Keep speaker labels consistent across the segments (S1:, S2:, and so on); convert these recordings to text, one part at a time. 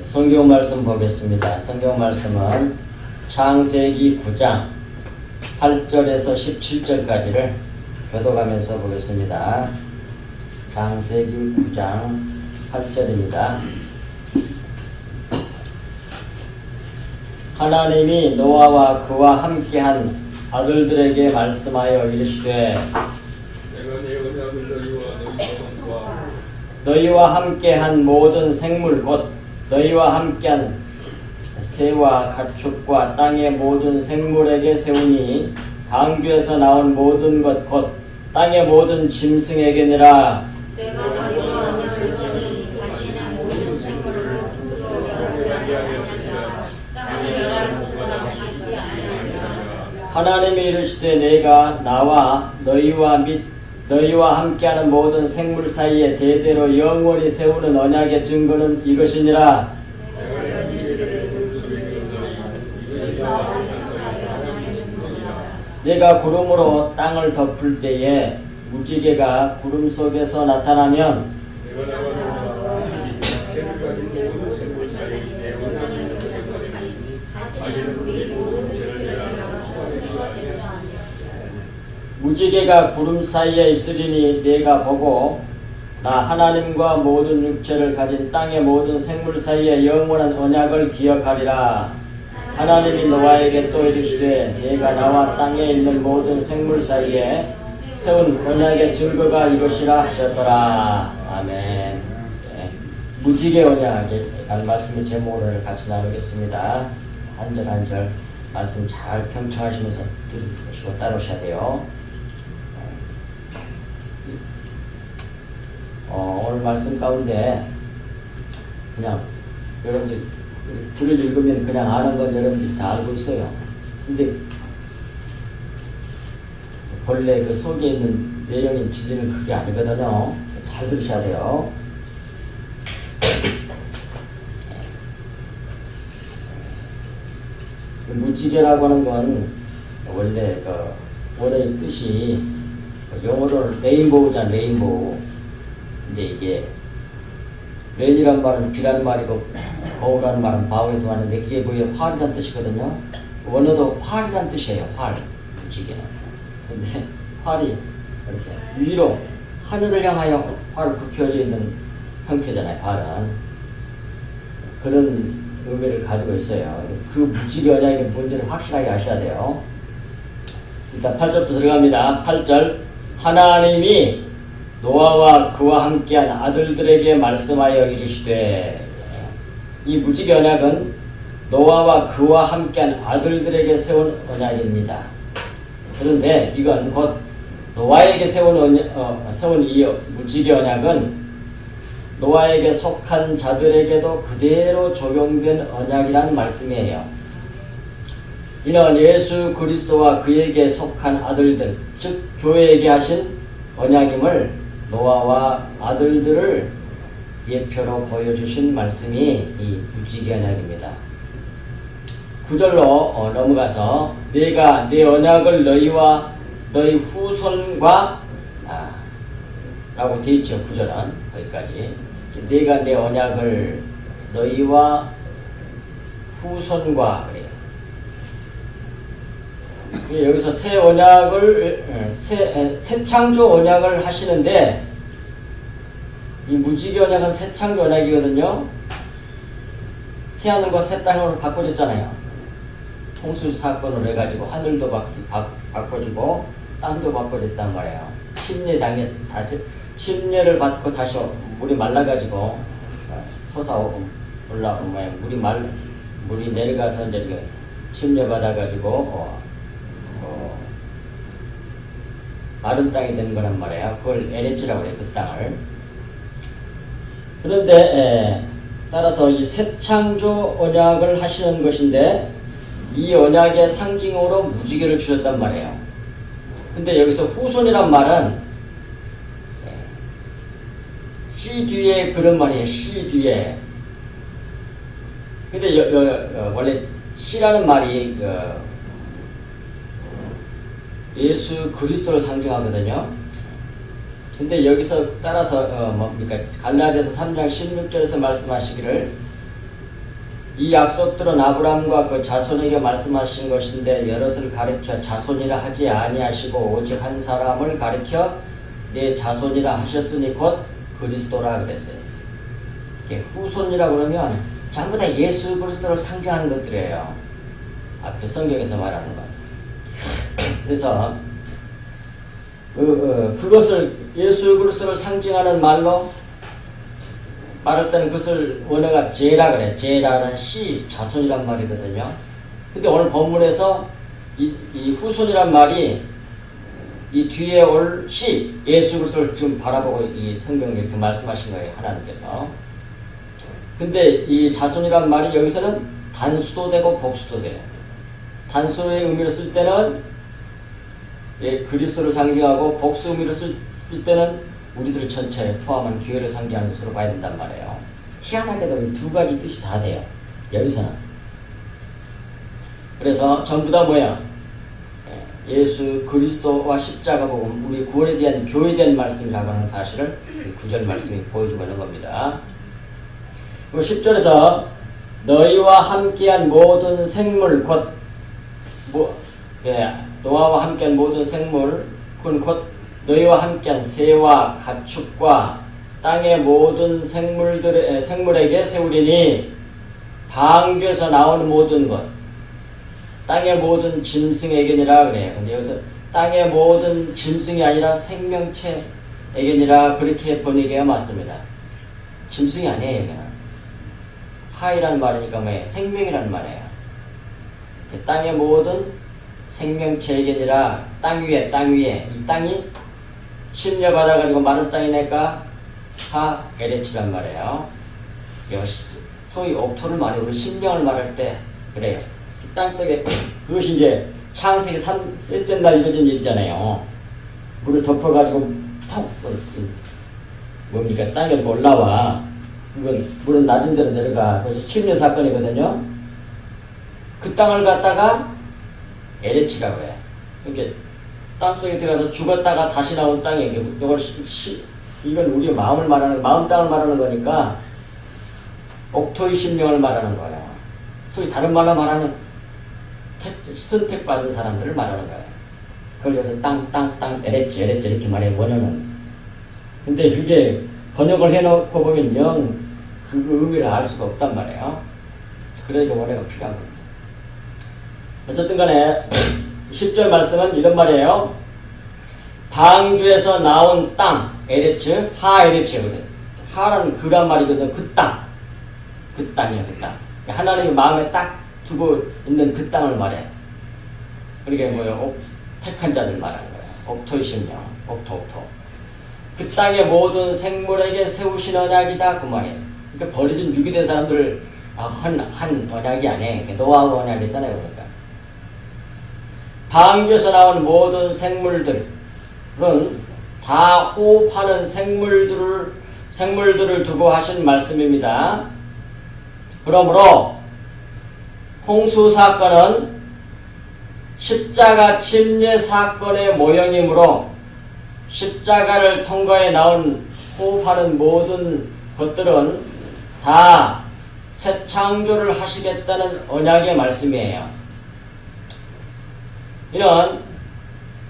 S1: 성경 말씀 보겠습니다. 성경 말씀은 창세기 9장 8절에서 17절까지를 교독하면서 보겠습니다. 창세기 9장 8절입니다. 하나님이 노아와 그와 함께한 아들들에게 말씀하여 이르시되 너희와 함께한 모든 생물 곧 너희와 함께한 새와 가축과 땅의 모든 생물에게 세우니 방주에서 나온 모든 것 곧 땅의 모든 짐승에게니라.
S2: 내가 너희와 언약을 맺으니 다시는 모든 생물을 흙으로 변하지 아니하리라. 땅을 멸할 것보다 하지 아니하리라.
S1: 하나님이 이르시되 내가 나와 너희와 함께하는 모든 생물 사이에 대대로 영원히 세우는 언약의 증거는 이것이니라. 내가 구름으로 땅을 덮을 때에 무지개가 구름 속에서 나타나면 무지개가 구름 사이에 있으리니 내가 보고 나 하나님과 모든 육체를 가진 땅의 모든 생물 사이에 영원한 언약을 기억하리라. 하나님이 노아에게 또 이르시되 내가 나와 땅에 있는 모든 생물 사이에 세운 언약의 증거가 이것이라 하셨더라. 아멘. 무지개 언약이라는 말씀의 제목을 같이 나누겠습니다. 한 절 한 절 말씀 잘 경청하시면서 들으시고 따르셔야 돼요. 오늘 말씀 가운데 그냥 여러분들 글을 읽으면 그냥 아는 건 여러분들이 다 알고 있어요. 근데 본래 그 속에 있는 내용인 진리는 그게 아니거든요. 잘 들으셔야 돼요. 무지개라고 하는 건 원래 원어의 뜻이 영어로 레인보우잖아. 레인보우. 근데 이게 레인이란 말은 비라는 말이고 거울이라는 말은 바울에서 왔는데 그게 뭐예요? 활이란 뜻이거든요. 원어도 활이란 뜻이에요. 활. 무지개는. 근데 활이 이렇게 위로 하늘을 향하여 활 굽혀져 있는 형태잖아요. 활은. 그런 의미를 가지고 있어요. 그 무지개 언약의 문제를 확실하게 아셔야 돼요. 일단 8절부터 들어갑니다. 8절 하나님이 노아와 그와 함께한 아들들에게 말씀하여 이르시되 이 무지개 언약은 노아와 그와 함께한 아들들에게 세운 언약입니다. 그런데 이건 곧 노아에게 세운 이 무지개 언약은 노아에게 속한 자들에게도 그대로 적용된 언약이라는 말씀이에요. 이는 예수 그리스도와 그에게 속한 아들들, 즉 교회에게 하신 언약임을 노아와 아들들을 예표로 보여주신 말씀이 이 무지개 언약입니다. 9절로 넘어가서 내가 내 언약을 너희와 너희 후손과 라고 되어 있죠. 9절은 거기까지. 내가 내 언약을 너희와 후손과 그래요. 여기서 새 언약을 새 창조 언약을 하시는데 이 무지개 언약은 새 창조 언약이거든요. 새 하늘과 새 땅으로 바꿔졌잖아요. 홍수 사건을 해가지고 하늘도 바꿔주고 땅도 바꿔졌단 말이에요. 침례 당해서 다시 침례를 받고 다시 물이 말라가지고 올라오면 물이 내려가서 이제 침례 받아가지고 마른 땅이 되는 거란 말이에요. 그걸 에레츠라고 그래요. 그 땅을. 그런데 따라서 이 새 창조 언약을 하시는 것인데 이 언약의 상징으로 무지개를 주셨단 말이에요. 근데 여기서 후손이란 말은 씨 뒤에 그런 말이에요. 씨 뒤에. 근데 원래 씨라는 말이 예수 그리스도를 상징하거든요. 근데 여기서 따라서 뭡니까? 갈라디아서 3장 16절에서 말씀하시기를 이 약속들은 아브라함과 그 자손에게 말씀하신 것인데 여럿을 가리켜 자손이라 하지 아니하시고 오직 한 사람을 가리켜 내 자손이라 하셨으니 곧 그리스도라 그랬어요. 이렇게 후손이라 그러면 전부 다 예수 그리스도를 상징하는 것들이에요. 앞에 성경에서 말하는 것. 그래서 그것을 예수 그리스도를 상징하는 말로 말할 때는 그것을 원어가 제라 그래. 제라는 씨, 자손이란 말이거든요. 근데 오늘 본문에서 이 후손이란 말이 이 뒤에 올 씨, 예수 그리스도를 지금 바라보고 이 성경에 이렇게 말씀하신 거예요. 하나님께서. 근데 이 자손이란 말이 여기서는 단수도 되고 복수도 돼요. 단수의 의미로 쓸 때는 그리스도를 상징하고 복수 의미로 쓸 때는 우리들 전체에 포함한 교회를 상징하는 것으로 봐야 된단 말이에요. 희한하게도 이 두 가지 뜻이 다 돼요. 여기서는. 그래서 전부 다 뭐야? 예수 그리스도와 십자가 복음, 우리 구원에 대한 교회에 대한 말씀이라고 하는 사실을 9절 말씀이 보여주고 있는 겁니다. 그리고 10절에서 너희와 함께한 모든 생물 노아와 함께한 모든 생물 곧 너희와 함께한 새와 가축과 땅의 모든 생물에게 세우리니 방주에서 나오는 모든 것 땅의 모든 짐승에게니라 그래요. 근데 여기서 땅의 모든 짐승이 아니라 생명체에게니라 그렇게 번역해야 맞습니다. 짐승이 아니에요. 여기는 하이라는 말이니까 뭐예요? 생명이라는 말이에요. 땅의 모든 생명체에게니라 땅 위에 이 땅이 침려받아가지고 마른 땅이니까 하 에레치란 말이에요. 소위 옥토를 말해요. 우리 신명을 말할 때 그래요. 땅속에 그것이 이제 창세기 3셋째 날 이루어진 일이잖아요. 물을 덮어가지고 턱 뭡니까 땅에 올라와. 이건 물은 낮은 데로 내려가. 그래서 침례 사건이거든요. 그 땅을 갖다가 에레치라고 해요. 이렇게 땅속에 들어가서 죽었다가 다시 나온 땅에 이건 우리 마음을 말하는 마음 땅을 말하는 거니까 옥토의 심령을 말하는 거예요. 소위 다른 말로 말하면 선택받은 사람들을 말하는 거예요. 그걸 그래서 땅 에레치 이렇게 말해요. 원어는. 근데 그게 번역을 해놓고 보면 영 그 의미를 알 수가 없단 말이에요. 그러니까 원어가 필요한 겁니다. 어쨌든 간에 10절 말씀은 이런 말이에요. 방주에서 나온 땅, 에레츠, 하 에레츠예요. 하라는 그란 말이거든요. 그 땅이에요. 그 땅. 하나님이 마음에 딱 두고 있는 그 땅을 말해. 그러니까 뭐예요? 택한 자들 말하는 거예요. 옥토의 심령, 옥토. 그 땅의 모든 생물에게 세우신 언약이다 그 말이에요. 그러니까 버려진 유기된 사람들을 한 언약이 아니에요. 노아의 언약이잖아요. 그러니까 방주에서 나온 모든 생물들은 다 호흡하는 생물들을 두고 하신 말씀입니다. 그러므로 홍수 사건은 십자가 침례 사건의 모형이므로 십자가를 통과해 나온 호흡하는 모든 것들은 다 새 창조를 하시겠다는 언약의 말씀이에요. 이는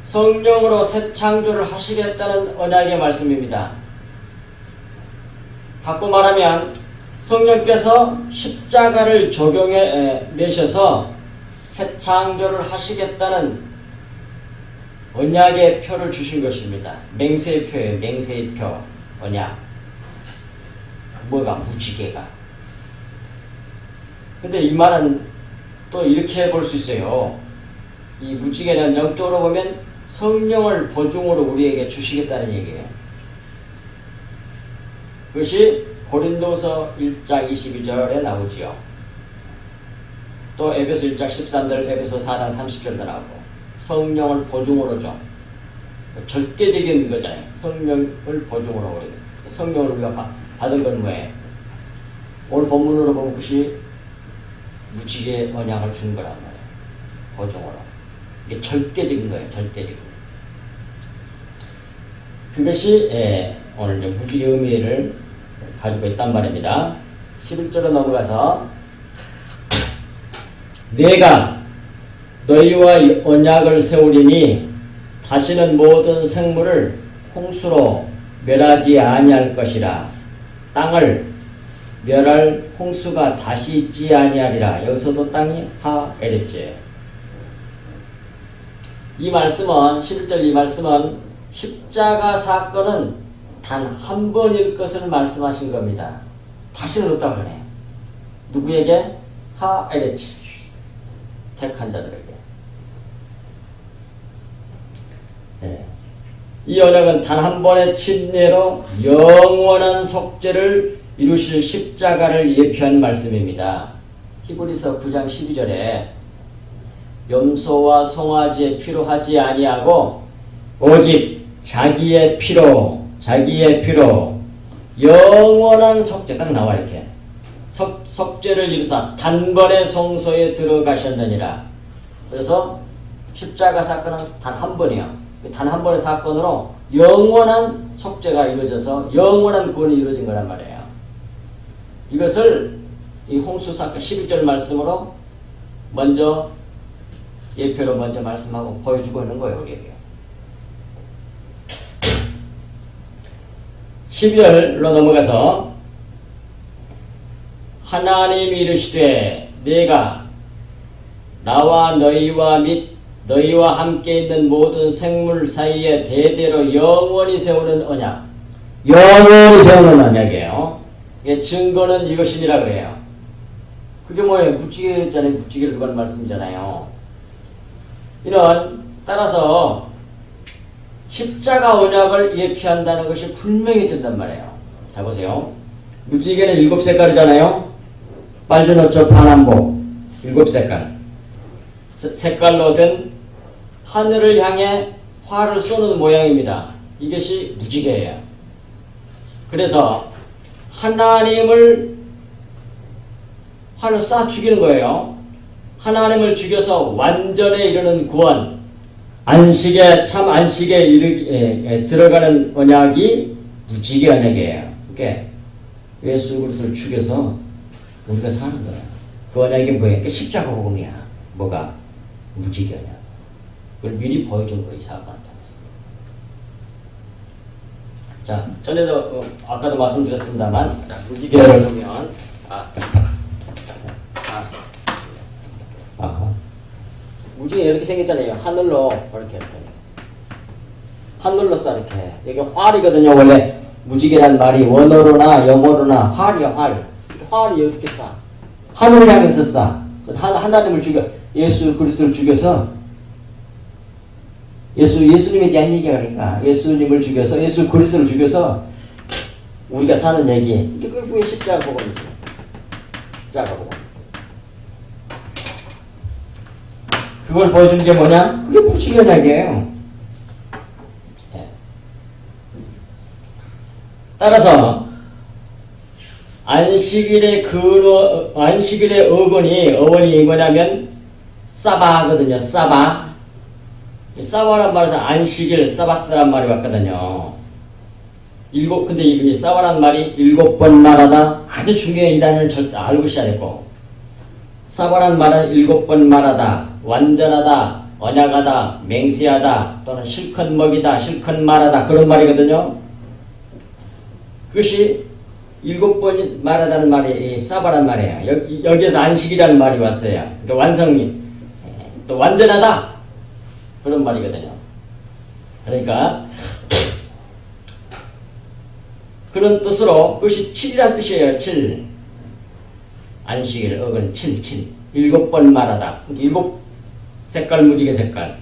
S1: 성령으로 새 창조를 하시겠다는 언약의 말씀입니다. 바꿔 말하면 성령께서 십자가를 적용해 내셔서 새 창조를 하시겠다는 언약의 표를 주신 것입니다. 맹세의 표예요. 맹세의 표, 언약. 뭐가? 무지개가. 근데 이 말은 또 이렇게 볼 수 있어요. 이 무지개는 영적으로 보면 성령을 보증으로 우리에게 주시겠다는 얘기예요. 그것이 고린도서 1장 22절에 나오지요. 또 에베소 1장 13절, 에베소 4장 30절도 나오고 성령을 보증으로 줘. 절대적인 거잖아요. 성령을 보증으로 우리가. 성령을 우리가 받은 건 뭐예요? 오늘 본문으로 보면 그것이 무지개 언약을 준 거란 말이에요. 보증으로. 이게 절대적인 거예요. 절대적인. 그것이 오늘 이제 무지개 의미를 가지고 있단 말입니다. 11절로 넘어가서 내가 너희와 언약을 세우리니 다시는 모든 생물을 홍수로 멸하지 아니할 것이라. 땅을 멸할 홍수가 다시 있지 아니하리라. 여기서도 땅이 하에랬지. 이 말씀은 11절 이 말씀은 십자가 사건은 단 한 번일 것을 말씀하신 겁니다. 다시는 없다고 그러네요. 누구에게? 하에레치 택한 자들에게. 네. 이 언약은 단 한 번의 침례로 영원한 속죄를 이루실 십자가를 예표한 말씀입니다. 히브리서 9장 12절에 염소와 송아지의 피로 하지 아니하고 오직 자기의 피로 영원한 속죄 딱 나와. 이렇게 속죄를 이루사 단번에 성소에 들어가셨느니라. 그래서 십자가 사건은 단 한 번이에요. 단 한 번의 사건으로 영원한 속죄가 이루어져서 영원한 구원이 이루어진 거란 말이에요. 이것을 이 홍수 사건 11절 말씀으로 먼저 예표로 먼저 말씀하고 보여주고 있는 거예요. 우리에게. 12절로 넘어가서 하나님이 이르시되 내가 나와 너희와 및 너희와 함께 있는 모든 생물 사이에 대대로 영원히 세우는 언약. 영원히 세우는 언약이에요. 증거는 이것이니라 그래요. 그게 뭐예요? 묵지개잖아요. 묵지개를 두고 하는 말씀이잖아요. 이는 따라서 십자가 언약을 예표한다는 것이 분명해진단 말이에요. 자 보세요. 묵지개는 7색깔이잖아요. 빨주노초 파남보 7색깔. 색깔로 된 하늘을 향해 활을 쏘는 모양입니다. 이것이 무지개예요. 그래서 하나님을 활을 쏴 죽이는 거예요. 하나님을 죽여서 완전에 이르는 구원, 안식에 들어가는 언약이 무지개 언약이에요. 그러니까 예수 그리스도를 죽여서 우리가 사는 거예요. 그 언약이 뭐예요? 십자가 복음이야. 뭐가? 무지개 언약. 그걸 미리 보여준 거예요. 이 사건한테. 자, 전에도 아까도 말씀드렸습니다만, 무지개를 보면 무지개 이렇게 생겼잖아요. 하늘로 이렇게 하늘로 쏴 이렇게. 여기 활이거든요. 원래 무지개란 말이 원어로나 영어로나 활이야. 활이 이렇게 쏴. 하늘을 향해서 쏴. 그래서 하나님을 죽여 예수 그리스도를 죽여서 예수님에 대한 얘기가 그러니까 예수님을 죽여서 예수 그리스도를 죽여서 우리가 사는 얘기. 그게 십자가 복음이죠. 십자가 복음. 그걸 보여주는 게 뭐냐? 그게 무지개 언약이에요. 네. 따라서 안식일의 어원이 뭐냐면 사바거든요. 사바란 말에서 안식일, 사바스란 말이 왔거든요. 근데 이 사바란 말이 7번 말하다. 아주 중요한 이 단어를 절대 알고 있어야 되고. 사바란 말은 7번 말하다, 완전하다, 언약하다, 맹세하다, 또는 실컷 먹이다, 실컷 말하다. 그런 말이거든요. 그것이 7번 말하다는 말이 사바란 말이에요. 여기에서 안식이라는 말이 왔어요. 그러니까 완성이, 또 완전하다. 그런 말이거든요. 그러니까 그런 뜻으로 그것이 7이란 뜻이에요. 7. 안식일 어근 7. 7번 말하다. 7색깔 무지개 색깔.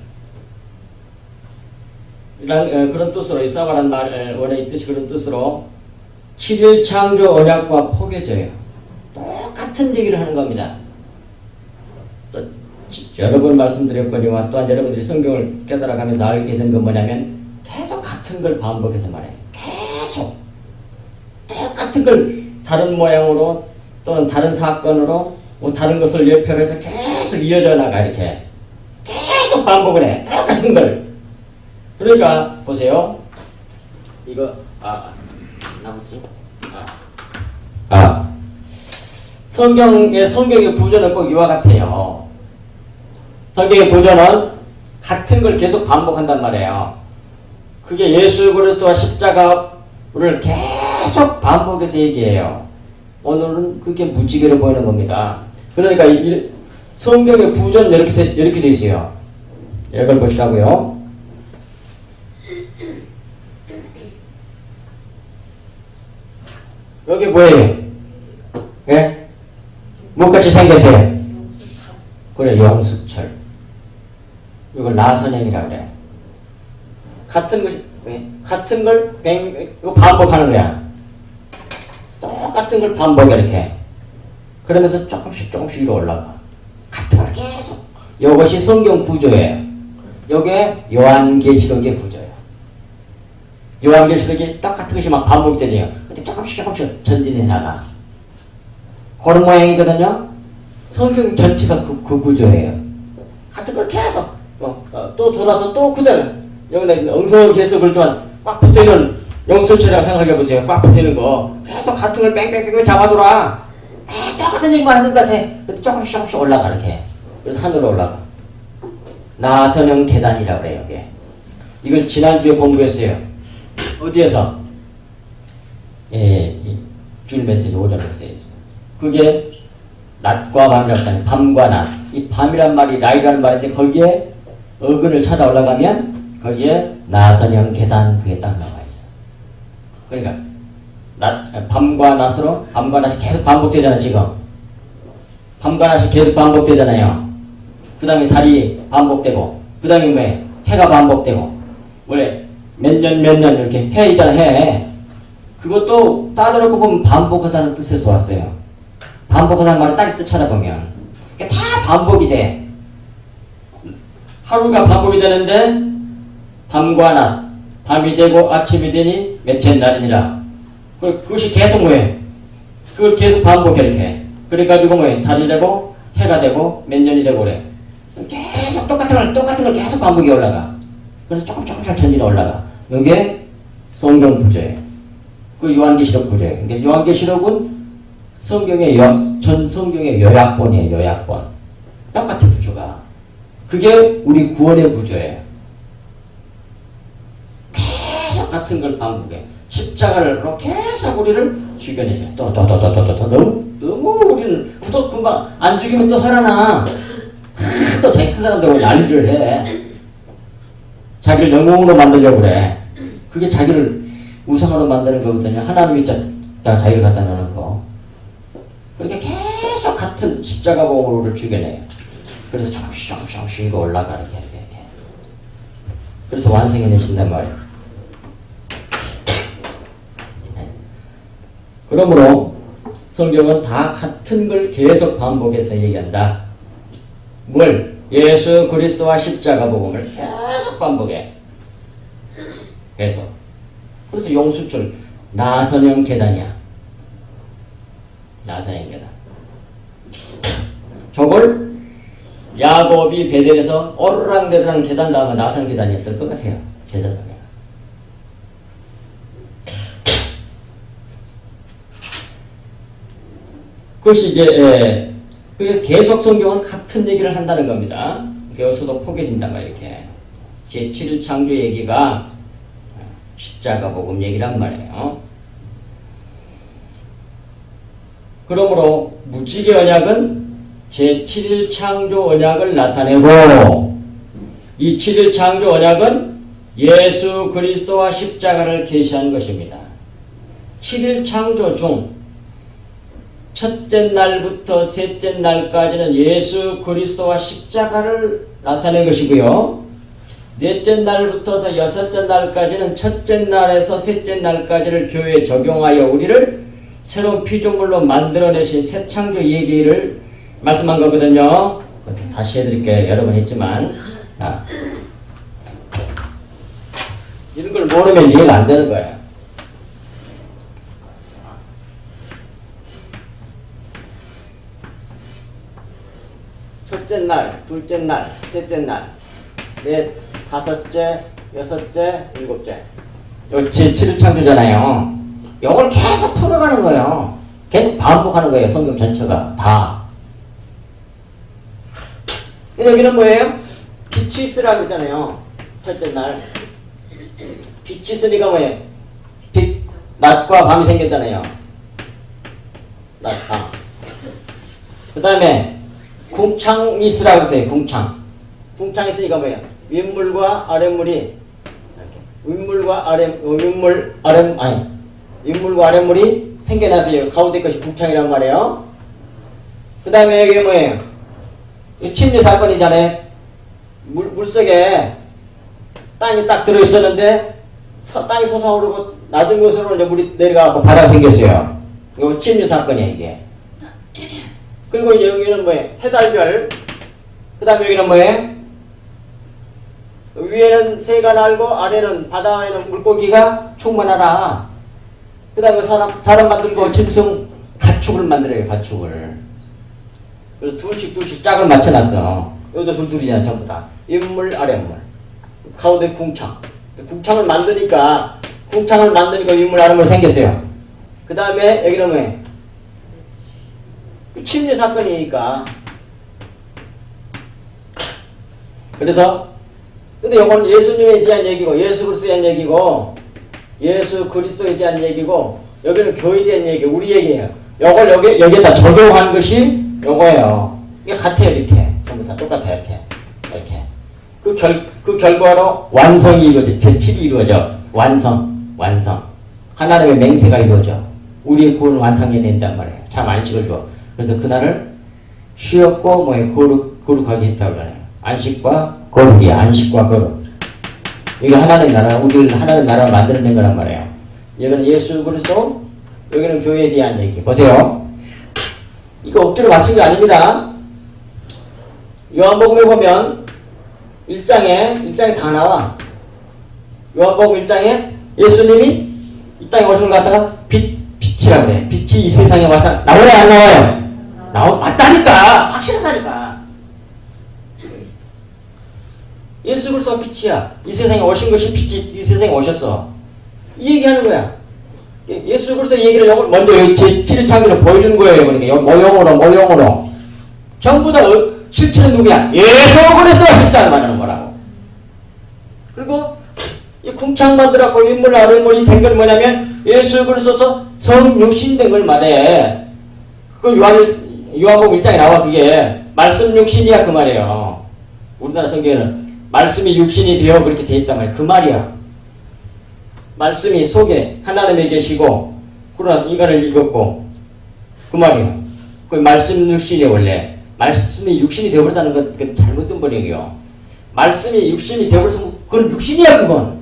S1: 그런 뜻으로 이 사바란 말 원의 뜻이 그런 뜻으로 7일 창조 언약과 포개져요. 똑같은 얘기를 하는 겁니다. 여러 번 말씀드렸거니와 또한 여러분들이 성경을 깨달아가면서 알게 된 건 뭐냐면 계속 같은 걸 반복해서 말해요. 계속 똑같은 걸 다른 모양으로 또는 다른 사건으로 뭐 다른 것을 예표로 해서 계속 이어져 나가. 이렇게 계속 반복을 해. 똑같은 걸. 그러니까 보세요. 이거 나머지 성경의 구조는 꼭 이와 같아요. 성경의 구조는 같은 걸 계속 반복한단 말이에요. 그게 예수 그리스도와 십자가를 계속 반복해서 얘기해요. 오늘은 그게 무지개로 보이는 겁니다. 그러니까 성경의 구조는 이렇게 되어 있어요. 이걸 보시라고요. 여기 뭐예요? 예? 뭐같이 생겼어요? 그래, 영수철. 이걸 나선형이라고 그래. 같은 걸 이거 반복하는 거야. 똑같은 걸 반복해, 이렇게. 그러면서 조금씩 위로 올라가. 같은 걸 계속. 이것이 성경 구조예요. 이게 요한계시록의 구조예요. 요한계시록이 똑같은 것이 막 반복이 되죠. 근데 조금씩 전진해 나가. 그런 모양이거든요. 성경 전체가 그 구조예요. 같은 걸 계속 또 돌아서 또 그대로 여기 응석에서 그렇지만 꽉 붙어있는 영수철이라고 생각해 보세요. 꽉 붙어있는 거 계속 같은 걸 뺑뺑뺑 잡아둬라. 똑같은 얘기만 하는 것 같아. 근데 조금씩 올라가 이렇게. 그래서 하늘로 올라가. 나선형 계단이라고 그래요. 이게. 이걸 지난주에 공부했어요. 어디에서? 주일 메시지 오전에 했어요. 그게 낮과 밤이라고 하는 밤과 낮. 이 밤이란 말이 라이라는 말인데 거기에 어근을 찾아 올라가면 거기에 나선형 계단 그게 딱 나와 있어. 그러니까 밤과 낮으로 밤과 낮이 계속 반복되잖아 지금. 밤과 낮이 계속 반복되잖아요. 그 다음에 달이 반복되고 그 다음에 뭐 해가 반복되고 원래 몇 년 이렇게 해 있잖아 해. 그것도 따져놓고 보면 반복하다는 뜻에서 왔어요. 반복하다는 말을 딱 있어 찾아보면 다 반복이 돼. 하루가 반복이 되는데 밤과 낮 밤이 되고 아침이 되니 몇째 날이니라. 그것이 계속 뭐해? 그걸 계속 반복해 이렇게. 그래가지고 뭐해? 달이 되고 해가 되고 몇 년이 되고 그래. 계속 똑같은 걸 계속 반복이 올라가. 그래서 조금씩 전진해 올라가. 이게 성경 구조예요. 그 요한계시록 구조예요. 그러니까 요한계시록은 전 성경의 요약본이에요. 요약본. 똑같아 구조가. 그게 우리 구원의 구조예요. 계속 같은 걸 반복해. 십자가를 계속 우리를 죽여내죠. 또 너무 우리는 또 금방 안 죽이면 또 살아나. 또 자기 큰 사람 되고 난리를 해. 자기를 영웅으로 만들려고 그래. 그게 자기를 우상으로 만드는 거거든요. 하나님 밑에다 자기를 갖다 놓는 거. 그렇게 계속 같은 십자가 보호를 죽여내요. 그래서 조금씩 이거 올라가 이렇게. 그래서 완성해내신단 말이에요. 그러므로 성경은 다 같은 걸 계속 반복해서 얘기한다. 뭘? 예수 그리스도와 십자가 복음을 계속 반복해. 계속. 그래서 용수철 나선형 계단이야. 나선형 계단. 저걸 야곱이 베델에서 오르락내리락 계단 나오면 나선 계단이었을 것 같아요. 계산하면. 그것이 이제 그게 계속 성경은 같은 얘기를 한다는 겁니다. 여기서도 포개진단 말이에요. 이렇게 제7일 창조 얘기가 십자가 복음 얘기란 말이에요. 그러므로 무지개 언약은 제7일 창조 언약을 나타내고 이 7일 창조 언약은 예수 그리스도와 십자가를 계시한 것입니다. 7일 창조 중 첫째 날부터 셋째 날까지는 예수 그리스도와 십자가를 나타낸 것이고요. 넷째 날부터서 여섯째 날까지는 첫째 날에서 셋째 날까지를 교회에 적용하여 우리를 새로운 피조물로 만들어내신 새 창조 얘기를 말씀한 거거든요. 다시 해드릴게요. 여러 번 했지만 이런 걸 모르면 이해가 안 되는 거예요. 첫째 날, 둘째 날, 셋째 날, 넷, 다섯째, 여섯째, 일곱째. 요 제7일 창조잖아요. 요걸 계속 풀어가는 거예요. 계속 반복하는 거예요. 성경 전체가 다. 근데 여기는 뭐예요? 빛이 있으라고 했잖아요. 첫째 날. 빛이 있으니까 뭐예요? 빛, 낮과 밤이 생겼잖아요. 낮, 밤. 그 다음에 궁창이 있으라고 했어요. 궁창. 궁창이 있으니까 뭐예요? 윗물과 아랫물이 윗물과 아랫물이 생겨나서요. 가운데 것이 궁창이란 말이에요. 그 다음에 여기 뭐예요? 침례 사건이잖아요. 물속에 땅이 딱 들어있었는데 땅이 솟아오르고 낮은 곳으로 이제 물이 내려가고 바다가 생겼어요. 이거 침례 사건이에요, 이게. 그리고 이제 여기는 뭐예요? 해달별. 그 다음에 여기는 뭐예요? 위에는 새가 날고 아래는 바다에는 물고기가 충만하라. 그 다음에 사람 만들고 짐승 가축을 만들어요. 가축을. 그래서 둘씩 짝을 맞춰놨어. 여기도 둘이잖아. 전부 다. 윗물 아랫물. 가운데 궁창. 궁창을 만드니까 윗물 아랫물 생겼어요. 그 다음에 여기는 뭐예요? 그 침례 사건이니까. 그래서 근데 이건 예수님에 대한 얘기고 예수 그리스도에 대한 얘기고 예수 그리스도에 대한 얘기고 여기는 교회에 대한 얘기, 우리 얘기예요. 이걸 여기에다 적용한 것이 요거예요. 이게 같아요, 이렇게. 전부 다 똑같아요, 이렇게. 그 결과로 완성이 이루어져. 제7이 이루어져. 완성. 하나님의 맹세가 이루어져. 우리의 구원을 완성해낸단 말이에요. 참 안식을 줘. 그래서 그날을 쉬었고, 거룩하게 했다고 그러네요. 안식과 거룩이야. 안식과 거룩. 이게 하나님의 나라, 우리를 하나님의 나라를 만들어낸 거란 말이에요. 여기는 예수 그리스도, 여기는 교회에 대한 얘기. 보세요. 이거 억지로 맞춘 게 아닙니다. 요한복음에 보면 1장에 다 나와. 요한복음 1장에 예수님이 이 땅에 오신 걸 갖다가 빛이라고 그래. 빛이 이 세상에 와서 나와요, 안 나와요? 맞다니까. 확실하다니까. 예수 그리스도 빛이야. 이 세상에 오신 것이 빛이 이 세상에 오셨어. 이 얘기하는 거야. 예수 그리스도 얘기를 먼저 제7창기로 보여주는 거예요. 그러니까 모형으로. 전부 다 실체는 누구야? 예수 그리스도가 실제를 말하는 거라고. 그리고 이 궁창 만들었고 윗물 아랫물이 된 건 뭐냐면 예수 그리스도서 성육신 된 걸 말해. 그 요한복음 1장에 나와. 그게 말씀 육신이야 그 말이에요. 우리나라 성경에는 말씀이 육신이 되어 그렇게 돼 있단 말이야. 그 말이야. 말씀이 속에 하나님에 계시고 그러나 인간을 입었고 그 말이에요. 그 말씀 육신이 원래 말씀이 육신이 되어버렸다는 건 그건 잘못된 번역이요. 말씀이 육신이 되어버렸으면 그건 육신이야 그건.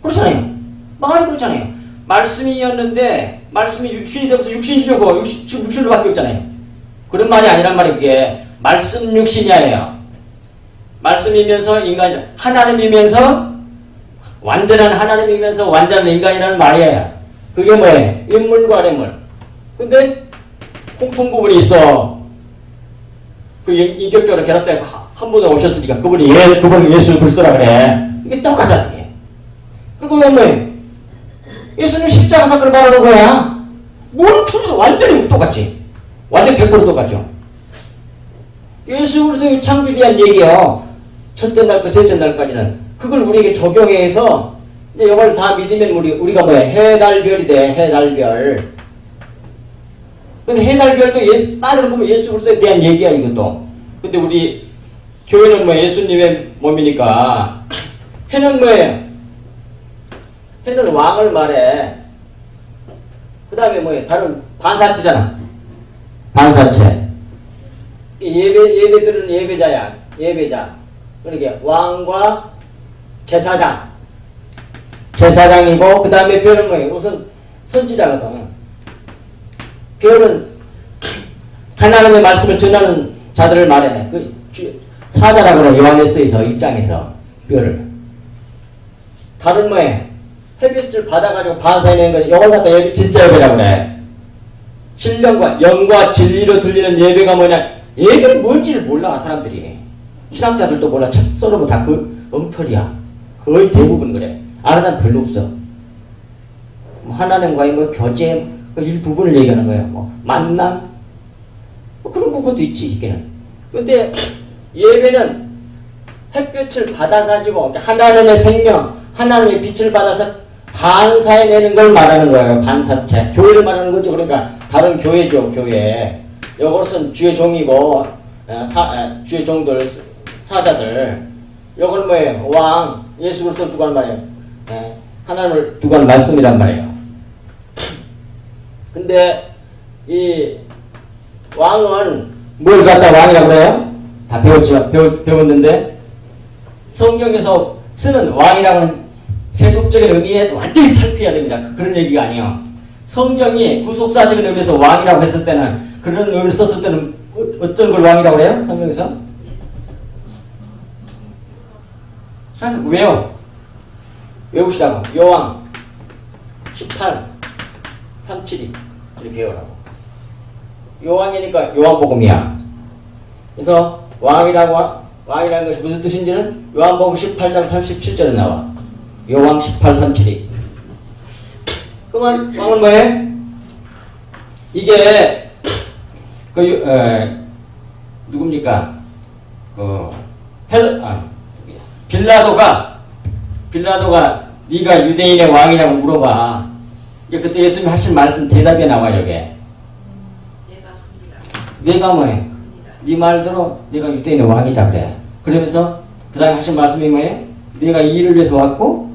S1: 그렇잖아요. 말이 그렇잖아요. 말씀이었는데 말씀이 육신이 되어서 육신이고 지금 육신으로 바뀌었잖아요. 그런 말이 아니란 말이 그게 말씀 육신이 아니에요. 말씀이면서 인간이 하나님이면서 완전한 하나님이면서 완전한 인간이라는 말이에요. 그게 뭐예요? 윗물과 아랫물. 근데 공통 부분이 있어. 그 인격적으로 결합되고 한 분에 오셨으니까 그분이 예수 그리스도라 그래. 이게 똑같잖아. 이게. 그리고 뭐예요? 예수님 십자가 사건을 말하는 거야. 뭘 틀어도 완전히 똑같지. 완전 100% 똑같죠. 예수 그리스도의 창조에 대한 얘기예요. 첫째 날부터 셋째 날까지는. 그걸 우리에게 적용해서 이제 이걸 다 믿으면 우리가 뭐야? 해달별이 돼. 해달별. 근데 해달별도 따지고 보면 예수 그리스도에 대한 얘기야 이것도. 근데 우리 교회는 뭐 예수님의 몸이니까 해는 뭐예요? 해는 왕을 말해. 그 다음에 뭐예요? 다른 반사체잖아. 반사체. 예배들은 예배자야. 예배자. 그러니까 왕과 제사장이고 그 다음에 별은 뭐예요? 우선 선지자거든. 별은 하나님의 말씀을 전하는 자들을 말해. 그 사자라고 그래. 요한에서에서 1장에서 별을. 다른 뭐예요? 햇빛을 받아가지고 반사해낸 건 이걸 갖다 진짜 예배라고 그래. 신령과 영과 진리로 들리는 예배가 뭐냐? 예배는 뭔지를 몰라 사람들이. 신학자들도 몰라. 첫 써놓으면 다 그 엉터리야. 거의 대부분 그래. 아는 사람 별로 없어. 뭐 하나님과의 뭐 교제 그 일부분을 얘기하는 거예요. 뭐 만남 뭐 그런 부분도 있지 있기는. 근데 예배는 햇빛을 받아가지고 하나님의 생명, 하나님의 빛을 받아서 반사해내는 걸 말하는 거예요. 반사체. 교회를 말하는 거죠. 그러니까 다른 교회죠. 교회. 요것은 주의 종이고 주의 종들, 사자들. 요건 뭐예요? 왕, 예수 그리스도를 두고 하는 말이에요. 하나님을 두고 하는 말씀이란 말이에요. 근데 이 왕은 뭘 갖다 왕이라고 그래요? 다 배웠죠. 배웠는데 성경에서 쓰는 왕이라고는 세속적인 의미에 완전히 탈피해야 됩니다. 그런 얘기가 아니에요. 성경이 구속사적인 의미에서 왕이라고 했을 때는, 그런 의미를 썼을 때는 어떤 걸 왕이라고 그래요? 성경에서? 왜요? 외우시라고. 요왕 18, 372 이렇게 외우라고. 요왕이니까 요한복음이야. 그래서 왕이라는 것이 무슨 뜻인지는 요한복음 18장 37절에 나와. 요왕 18, 372. 그러면 왕은 뭐예요? 이게 누굽니까? 빌라도가 네가 유대인의 왕이라고 물어봐. 그때 예수님이 하신 말씀 대답에 나와. 여기에 내가 뭐해? 네 말대로 내가 유대인의 왕이다 그래. 그러면서 그 다음에 하신 말씀이 뭐예요? 내가 이 일을 위해서 왔고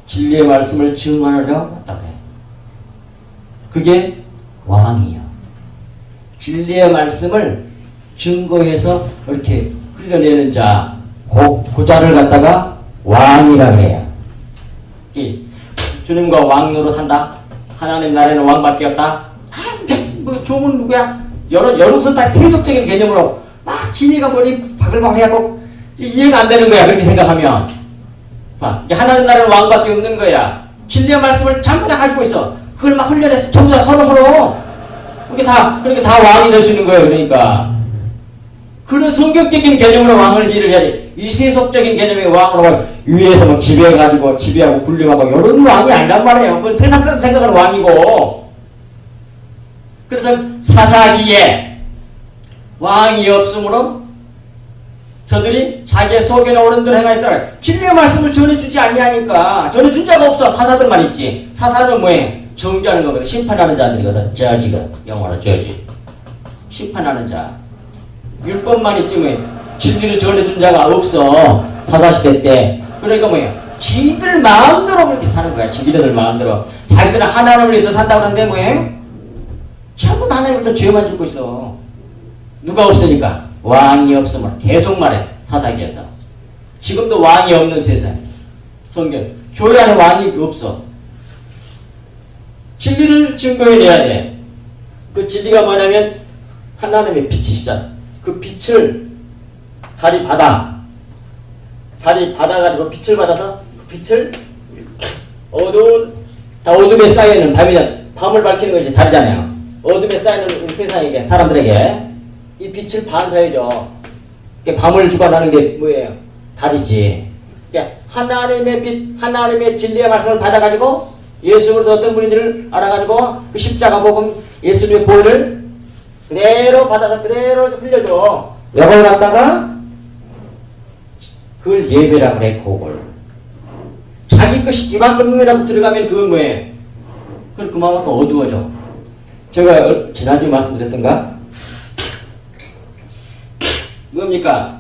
S1: 진리의 말씀을 증언하려 왔다 그래. 그게 왕이에요. 진리의 말씀을 증거해서 이렇게 흘려내는 자, 그 자를 갖다가 왕이라 그래요. 주님과 왕 노릇한다. 하나님 나라에는 왕밖에 없다. 뭐 종은 누구야? 여러 무슨 다 세속적인 개념으로 막 진리가 뭐니 바글바글 해갖고 이해가 안 되는 거야. 그렇게 생각하면 봐, 하나님 나라는 왕밖에 없는 거야. 진리의 말씀을 전부 다 가지고 있어. 그걸 막 훈련해서 전부 다 서로 그렇게 다 왕이 될 수 있는 거예요. 그러니까 그런 성격적인 개념으로 왕을 일을 해야지. 이 세속적인 개념의 왕으로 위에서 뭐 지배해가지고 지배하고 군림하고 이런 왕이 아니란 말이에요. 그건 세상 사람 생각하는 왕이고. 그래서 사사기에 왕이 없으므로 저들이 자기의 속에는 어른들 행하였더라. 진리의 말씀을 전해주지 아니하니까. 전해준 자가 없어. 사사들만 있지. 사사는 뭐예요? 정죄하는 거거든. 심판하는 자들이거든. 저지거든. 영어로 저지. 심판하는 자. 율법만 있지 뭐예요? 진리를 전해준 자가 없어. 사사시대 때. 그러니까 뭐예요? 지들 마음대로 그렇게 사는 거야. 지들들 마음대로. 자기들은 하나님을 위해서 산다고 하는데 뭐예요? 전부 다 하나님부터 죄만 짓고 있어. 누가 없으니까? 왕이 없으면 계속 말해. 사사기에서. 지금도 왕이 없는 세상. 성경. 교회 안에 왕이 없어. 진리를 증거해내야 돼. 그 진리가 뭐냐면 하나님의 빛이시잖아. 그 빛을 달이 받아가지고 빛을 받아서 그 빛을 어둠에 쌓여있는 밤을 밝히는 것이 달이잖아요. 어둠에 쌓여있는 우리 세상에게, 사람들에게 이 빛을 반사해줘. 밤을 주관하는 게 뭐예요? 달이지. 하나님의 빛, 하나님의 진리의 말씀을 받아가지고 예수 그리스도 어떤 분인지를 알아가지고 그 십자가 복음 예수님의 보혈을 그대로 받아서 그대로 흘려줘. 이걸 갖다가 그걸 예배라고 그래. 그걸 자기 것이 이만큼이라도 들어가면 그건 뭐예요? 그건 그만큼 어두워져. 제가 지난주에 말씀드렸던가? 뭡니까?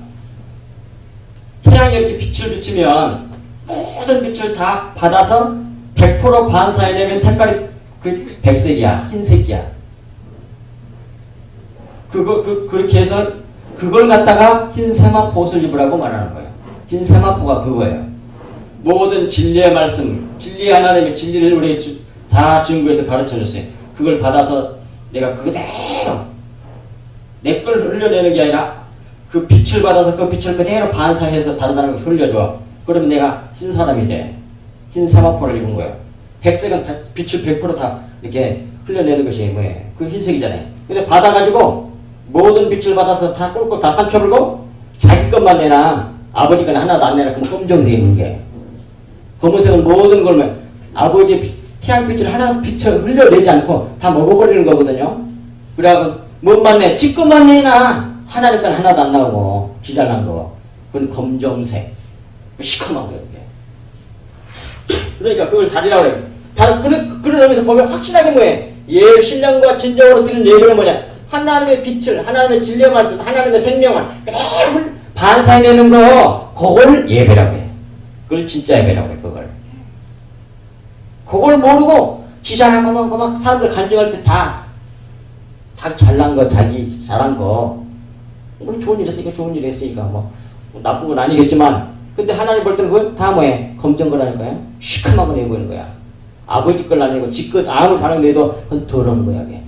S1: 태양이 이렇게 빛을 비추면 모든 빛을 다 받아서 100% 반사해내면 색깔이 그 백색이야, 흰색이야. 그렇게 해서 그걸 갖다가 흰 세마포 옷을 입으라고 말하는 거예요. 흰 세마포가 그거예요. 모든 진리의 말씀, 진리 하나님의 진리를 우리 다 증거해서 가르쳐줬어요. 그걸 받아서 내가 그대로 내 걸 흘려내는 게 아니라 그 빛을 받아서 그 빛을 그대로 반사해서 다른 사람에게 흘려줘. 그러면 내가 흰 사람이 돼. 흰 세마포를 입은 거예요. 백색은 다 빛을 100% 이렇게 흘려내는 것이 뭐예요? 그 흰색이잖아요. 근데 받아가지고 모든 빛을 받아서 다 꿀꿀 다 삼켜불고 자기 것만 내나 아버지 거는 하나도 안 내나 그럼 검정색이 있는 게. 검은색은 모든 걸 아버지의 태양빛을 하나 빛을 흘려내지 않고 다 먹어버리는 거거든요. 그래갖고 뭔만 내? 지 것만 내나 하나님 건 하나도 안 나오고 쥐잘난 거. 그건 검정색. 시커먼 거예요. 그러니까 그걸 달이라고 그래요. 그런 의미에서 보면 확실하게 뭐예요? 예, 신령과 진정으로 드리는 예배는 뭐냐? 하나님의 빛을, 하나님의 진리의 말씀, 하나님의 생명을 그대로 반사해내는 거, 그걸 예배라고 해요. 그걸 진짜 예배라고 해요, 그걸. 그걸 모르고 지잘하고 막 사람들 간증할 때 다 잘난 거, 자기 잘한 거. 우리 좋은 일 했으니까 좋은 일 했으니까 뭐 나쁜 건 아니겠지만, 근데 하나님 볼 때는 그건 다 뭐예요? 검정거라니까요. 시커먼 거 내고 있는 거야. 아버지 걸 아니고 지껏 아무리 잘한 내도 그건 더러운 거야. 그게.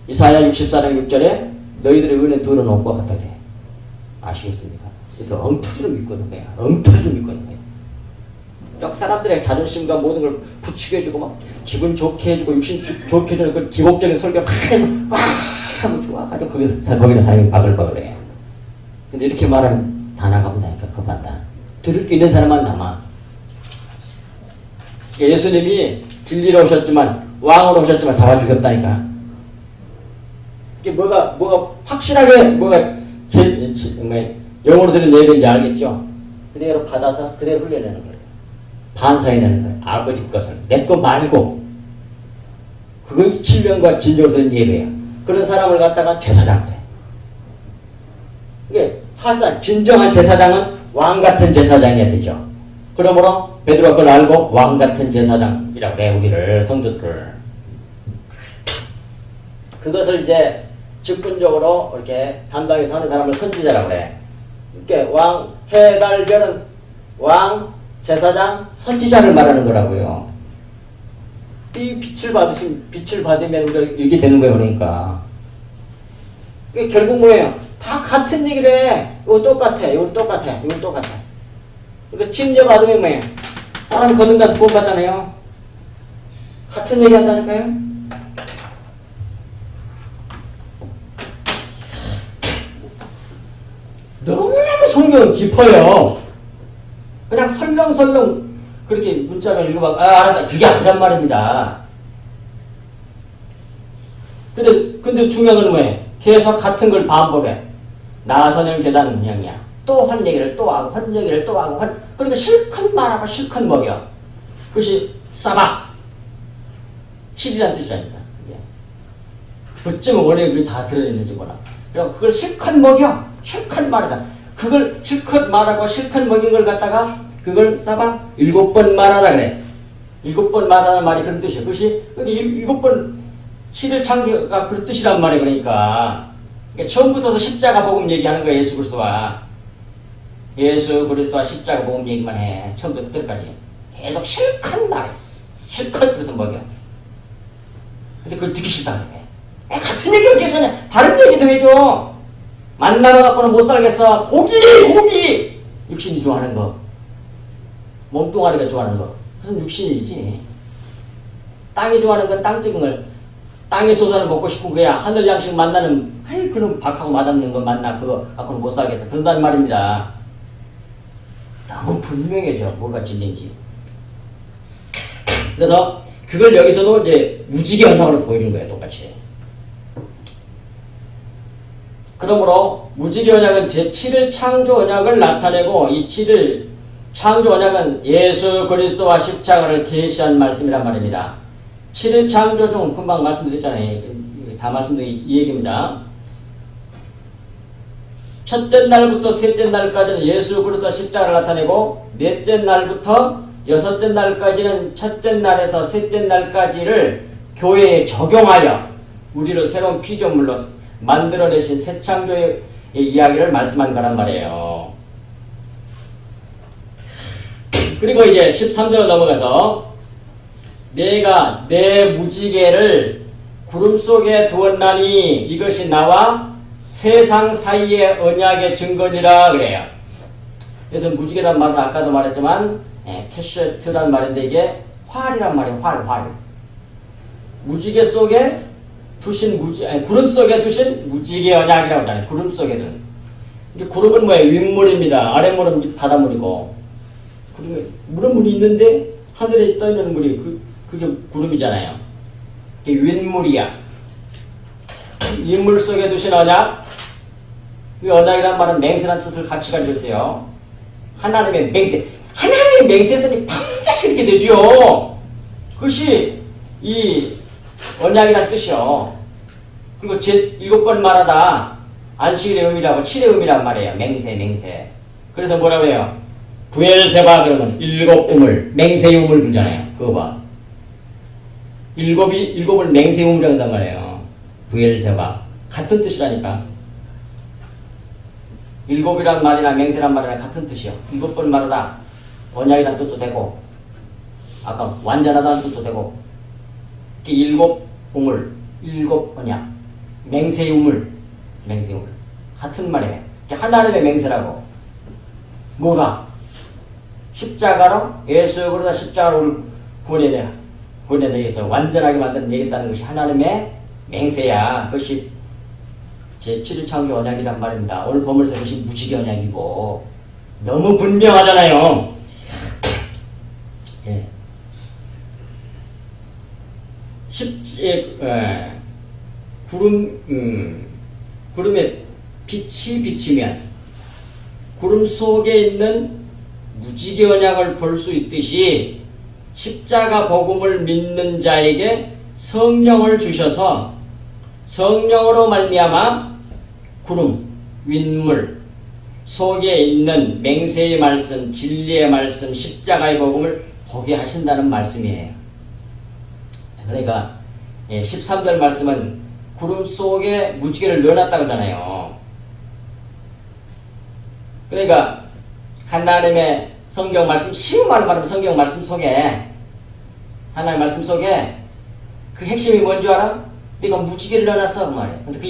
S1: 이사야 64장 6절에 너희들의 은혜 더러운 것과 같다 그래. 아시겠습니까? 그러니까 엉터리로 믿고 있는 거야. 엉터리로 믿고 있는 거야. 막 사람들의 자존심과 모든 걸 부추겨주고 막 기분 좋게 해주고 육신 좋게 해주는 그 기복적인 설교 막 해도 와 하고 좋아가지고 거기는 사람이 바글바글해. 근데 이렇게 말하면 다 나가본다니까. 그만다. 들을 게 있는 사람만 남아. 예수님이 진리로 오셨지만 왕으로 오셨지만 잡아 죽였다니까. 이게 뭐가 확실하게 뭐가 영어로 들은 예배인지 알겠죠? 그대로 받아서 그대로 흘려내는 거예요. 반사해내는 거예요. 아버지 것을 내 거 말고. 그건 신령과 진정으로 들은 예배예요. 그런 사람을 갖다가 제사장 돼. 이게 사실상 진정한 제사장은 왕 같은 제사장이어야 되죠. 그러므로 베드로가 그걸 알고 왕 같은 제사장이라고 해, 우리를, 성도들을. 그것을 이제 직분적으로 이렇게 담당해서 하는 사람을 선지자라고 그래. 이렇게 왕, 해, 달, 별은 왕, 제사장, 선지자를 말하는 거라고요. 이 빛을 받으면 우리가 이렇게 되는 거예요, 그러니까. 이게 결국 뭐예요? 다 같은 얘기를 해. 이거 똑같아, 이거 똑같아, 이거 똑같아. 그러니까 침례 받으면 뭐예요? 사람이 거듭나서 구원 받잖아요. 같은 얘기 한다니까요? 너무너무 성경은 깊어요. 그냥 설렁설렁 그렇게 문자를 읽어봐. 알았다. 그게 아니란 말입니다. 근데 중요한 건 뭐예요? 계속 같은 걸 반복해. 나서는 계단 형이야. 또 한 얘기를 또 하고, 한 얘기를 또 하고, 그러니까 실컷 말하고 실컷 먹여. 그것이 싸박. 7이라는 뜻이라니까. 어쩌면 원래 그게 다 들어있는지 몰라. 그리고 그걸 실컷 먹여. 실컷 말하자. 그걸 실컷 말하고 실컷 먹인 걸 갖다가 그걸 싸박 7번 말하라 그래. 7번 말하는 말이 그런 뜻이야. 그것이 7번 7일 창조가 그런 뜻이란 말이야. 그러니까 처음부터 십자가 복음 얘기하는 거야. 예수 그리스도와 십자가 복음 얘기만 해. 처음부터 끝까지 계속 실컷 말해. 실컷 그래서 먹여. 근데 그걸 듣기 싫다 그래. 같은 얘기를 계속 하냐. 다른 얘기도 해줘. 만나러 갖고는 못 살겠어. 고기! 육신이 좋아하는 거. 몸뚱아리가 좋아하는 거. 그것은 육신이지. 땅이 좋아하는 건 땅적인 걸. 땅의 소산을 먹고 싶은 거야. 하늘 양식 만나는, 그럼 박하고 맛없는 거 만나. 그거 갖고는 못 살겠어. 그런단 말입니다. 너무 분명해져. 뭐가 진리인지. 그래서 그걸 여기서도 이제 무지개 언약으로 보이는 거예요. 똑같이. 그러므로 무지개 언약은 제7일 창조 언약을 나타내고 이 7일 창조 언약은 예수 그리스도와 십자가를 계시한 말씀이란 말입니다. 7일 창조 중 금방 말씀드렸잖아요. 다 말씀드린 이 얘기입니다. 첫째 날부터 셋째 날까지는 예수 그리스도와 십자가를 나타내고 넷째 날부터 여섯째 날까지는 첫째 날에서 셋째 날까지를 교회에 적용하여 우리를 새로운 피조물로 만들어내신 새 창조의 이야기를 말씀한 거란 말이에요. 그리고 이제 13절로 넘어가서 내가 내 무지개를 구름 속에 두었나니 이것이 나와 세상 사이의 언약의 증거니라 그래요. 그래서 무지개란 말은 아까도 말했지만 캐셔트란 말인데 이게 활이란 말이에요. 활. 무지개 속에 두신 구름 속에 두신 무지개 언약이라고 하잖아요. 구름 속에는. 이게 구름은 뭐예요? 윗물입니다. 아랫물은 바닷물이고. 물은 물이 있는데 하늘에 떠있는 물이 그게 구름이잖아요. 그게 윗물이야. 인물 속에 두신 언약. 이 언약이란 말은 맹세라는 뜻을 같이 가지고 있어요. 하나님의 맹세. 하나님의 맹세에서는 반드시 그렇게 되죠. 그것이 이 언약이란 뜻이요. 그리고 제 7번 말하다 안식일의 의미라고 7의 의미란 말이에요. 맹세. 그래서 뭐라고 해요? 부엘세바 그러면 7 우물, 맹세의 우물 불잖아요. 그거 봐. 7을 맹세의 우물이라고 한단 말이에요. 부엘세바. 같은 뜻이라니까. 7이란 말이나 맹세란 말이나 같은 뜻이요. 7번 말하다 언약이란 뜻도 되고, 아까 완전하다는 뜻도 되고, 7 우물, 7 언약, 맹세의 우물, 같은 말이에요. 하나님의 맹세라고. 뭐가? 십자가로, 예수의 그러다 십자가로 구원해내서 완전하게 만들어내겠다는 것이 하나님의 맹세야. 그것이 제7일 창조 언약이란 말입니다. 오늘 보면서 그것이 무지개 언약이고, 너무 분명하잖아요. 예. 구름에 빛이 비치면 구름 속에 있는 무지개 언약을 볼 수 있듯이 십자가 복음을 믿는 자에게 성령을 주셔서 성령으로 말미암아 구름, 윗물 속에 있는 맹세의 말씀, 진리의 말씀, 십자가의 복음을 보게 하신다는 말씀이에요. 그러니까 13절 말씀은 구름 속에 무지개를 넣어놨다고 그러잖아요. 그러니까 하나님의 성경 말씀, 쉬운 말로 말하면 성경 말씀 속에, 하나님의 말씀 속에 그 핵심이 뭔지 알아? 내가 무지개를 넣어놨어 그 말이에요. 근데 그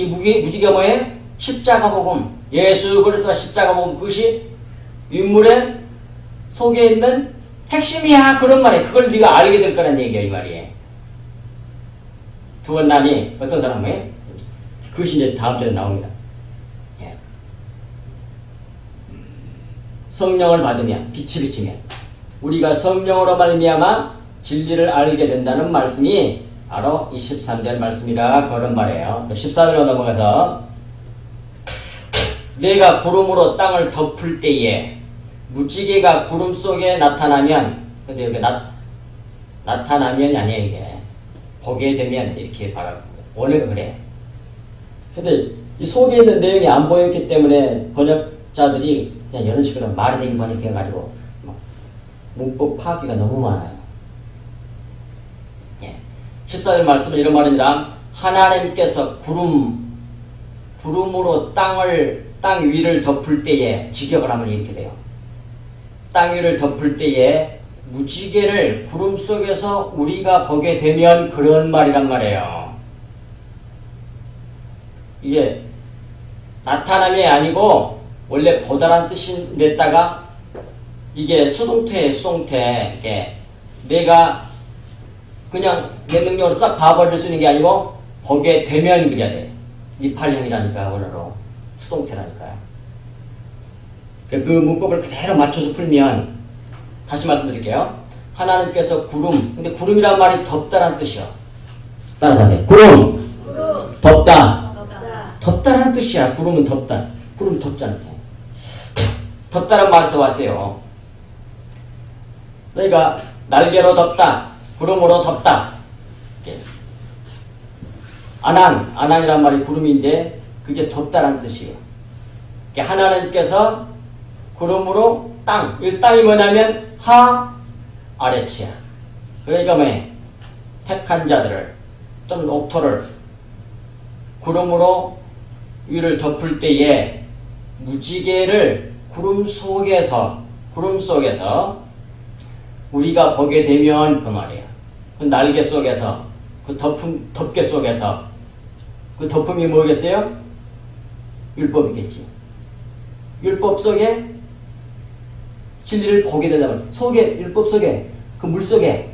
S1: 무지개가 뭐예요? 십자가 복음, 예수 그리스도가 십자가 복음, 그것이 윗물에 속에 있는 핵심이야 그런 말이에요. 그걸 네가 알게 될 거란 얘기야 이 말이에요. 두 번 나니 어떤 사람이 그것이 이제 다음 절에 나옵니다. 예. 성령을 받으면, 빛이 비치면 우리가 성령으로 말미암아 진리를 알게 된다는 말씀이 바로 이 13절 말씀이라 그런 말이에요. 14절로 넘어가서 내가 구름으로 땅을 덮을 때에 무지개가 구름 속에 나타나면, 근데 여기 나타나면이 아니에요. 이게 보게 되면 이렇게 바라보고 오늘 그래. 근데 이 속에 있는 내용이 안 보였기 때문에 번역자들이 그냥 이런 식으로 말이 되기 번역해가지고 문법 파악기가 너무 많아요. 예. 14절 말씀은 이런 말입니다. 하나님께서 구름으로 땅 위를 덮을 때에, 직역을 하면 이렇게 돼요. 땅 위를 덮을 때에 무지개를 구름 속에서 우리가 보게 되면 그런 말이란 말이에요. 이게 나타남이 아니고 원래 보다란 뜻이 냈다가 이게 수동태에 이게 내가 그냥 내 능력으로 쫙 봐버릴 수 있는 게 아니고 보게 되면 그래야 돼. 이팔형이라니까 원어로 수동태라니까요. 그 문법을 그대로 맞춰서 풀면, 다시 말씀드릴게요. 하나님께서 구름, 근데 구름이란 말이 덮다란 뜻이요. 따라서 하세요. 구름. 덮다. 덮다란 뜻이야. 구름은 덮다. 구름 덮잖아. 덮다란 말에서 왔어요. 그러니까 날개로 덮다, 구름으로 덮다. 이렇게. 아난이란 말이 구름인데 그게 덮다란 뜻이에요. 하나님께서 구름으로 이 땅이 뭐냐면 아레치야. 그러니까 택한 자들을 또는 옥토를 구름으로 위를 덮을 때에 무지개를 구름 속에서 우리가 보게 되면 그 말이야. 그 날개 속에서, 그 덮개 속에서, 그 덮음이 뭐겠어요? 율법이겠지. 율법 속에 진리를 보게 된다면, 율법 속에, 그 물 속에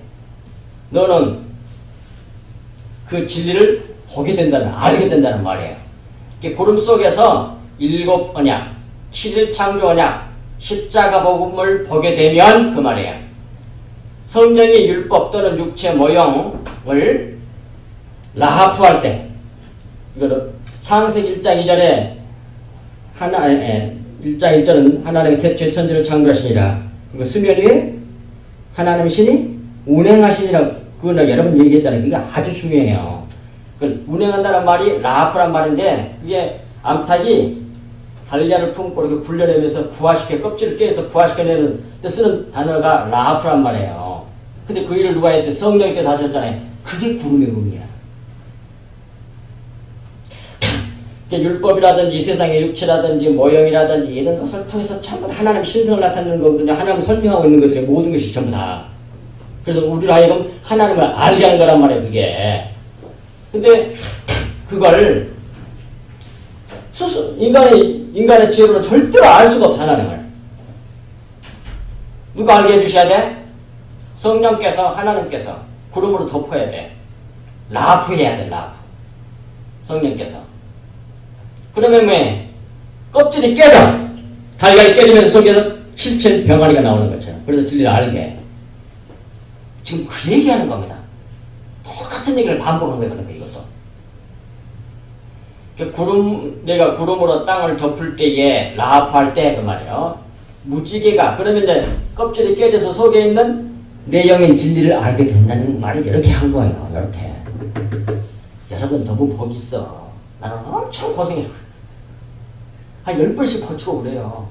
S1: 너는 그 진리를 보게 된다면, 알게 된다는 말이에요. 구름 속에서 7 언약, 7일 창조 언약, 십자가 복음을 보게 되면 그 말이에요. 성령의 율법 또는 육체 모형을 라하프할 때, 이거를 창세기 1장 2절에 1장 1절은 하나님의 태초에 천지를 창조하시니라. 그리고 수면 위에 하나님 신이 운행하시니라. 그건 여러분 얘기했잖아요. 그게 아주 중요해요. 운행한다는 말이 라프란 말인데 그게 암탉이 달걀을 품고 이렇게 굴려내면서 부화시켜 껍질을 깨서 부화시켜내는 때 쓰는 단어가 라프란 말이에요. 근데 그 일을 누가 했어요? 성령께서 하셨잖아요. 그게 구름의 의미야. 율법이라든지 세상의 육체라든지 모형이라든지 이런 것을 통해서 전부 하나님 신성을 나타내는 거거든요. 하나님 설명하고 있는 것들이 모든 것이 전부 다. 그래서 우리를 하여금 하나님을 알게 하는 거란 말이에요. 그게. 근데 그걸 인간의 지혜로는 절대로 알 수가 없어. 하나님을. 누가 알게 해주셔야 돼? 성령께서 하나님께서 구름으로 덮어야 돼. 라프해야 돼. 라프. 성령께서. 그러면 왜? 껍질이 깨져. 달걀이 깨지면서 속에서 실체 병아리가 나오는 것처럼. 그래서 진리를 알게 해. 지금 그 얘기하는 겁니다. 똑같은 얘기를 반복한 거예요. 그러니까 이것도. 내가 구름으로 땅을 덮을 때에 라프할 때 그 말이에요. 무지개가 그러면 이제 껍질이 깨져서 속에 있는 내용인 진리를 알게 된다는 말을 이렇게 한 거예요. 이렇게. 여러분 너무 복 있어. 나는 엄청 고생해. 한 10번씩 거치고 그래요.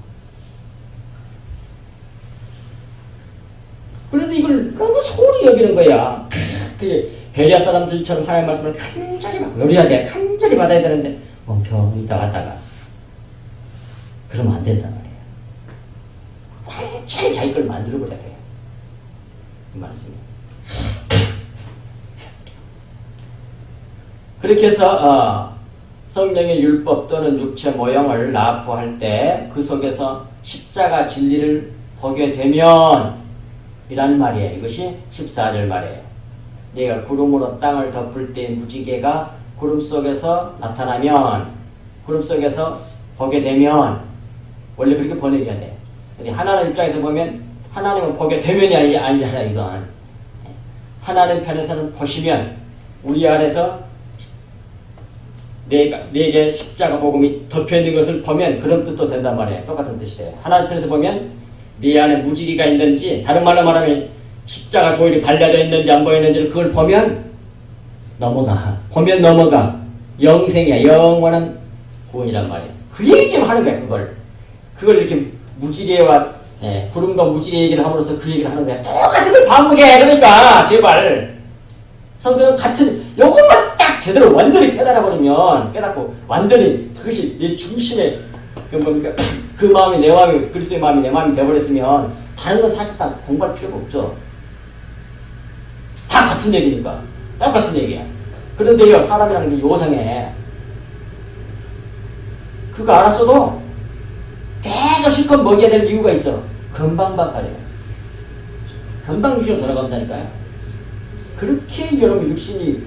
S1: 그런데 이걸 너무 소홀히 여기는 거야. 베리아 사람들처럼 하나님의 말씀을 간절히 막 노려야 돼. 간절히 받아야 되는데 멍청 있다 갔다가 그러면 안 된단 말이에요. 완전히 자기 걸 만들어버려야 돼요. 이 말씀이에요. 그렇게 해서 성령의 율법 또는 육체 모형을 라프할 때 그 속에서 십자가 진리를 보게 되면 이란 말이에요. 이것이 14절 말이에요. 내가 구름으로 땅을 덮을 때 무지개가 구름 속에서 나타나면 구름 속에서 보게 되면 원래 그렇게 번역해야 돼요. 근데 하나님 입장에서 보면 하나님은 보게 되면이 아니잖아 이건. 하나님 편에서는 보시면 우리 안에서 내게 십자가 복음이 덮여있는 것을 보면 그런 뜻도 된단 말이에요. 똑같은 뜻이 돼요. 하나님 편에서 보면 네 안에 무지개가 있는지 다른 말로 말하면 십자가 보일이 발려져 있는지 안 보이는지를 그걸 보면 넘어가. 보면 넘어가. 영생이야. 영원한 구원이란 말이에요. 그 얘기 지금 하는 거야. 그걸 이렇게 무지개와 구름과 무지개 얘기를 함으로써 그 얘기를 하는 거야. 똑같은 걸 반복해. 그러니까 제발 성경은 같은 요것만 딱 제대로 완전히 깨달아버리면 깨닫고 완전히 그것이 내 중심에 그 마음이 내 마음이 그리스도의 마음이 내 마음이 되어버렸으면 다른 건 사실상 공부할 필요가 없죠. 다 같은 얘기니까 똑같은 얘기야. 그런데요 사람이라는 게 요상해. 그거 알았어도 계속 실컷 먹여야 될 이유가 있어. 금방박하래요. 금방 육신으로 돌아간다니까요. 그렇게 여러분 육신이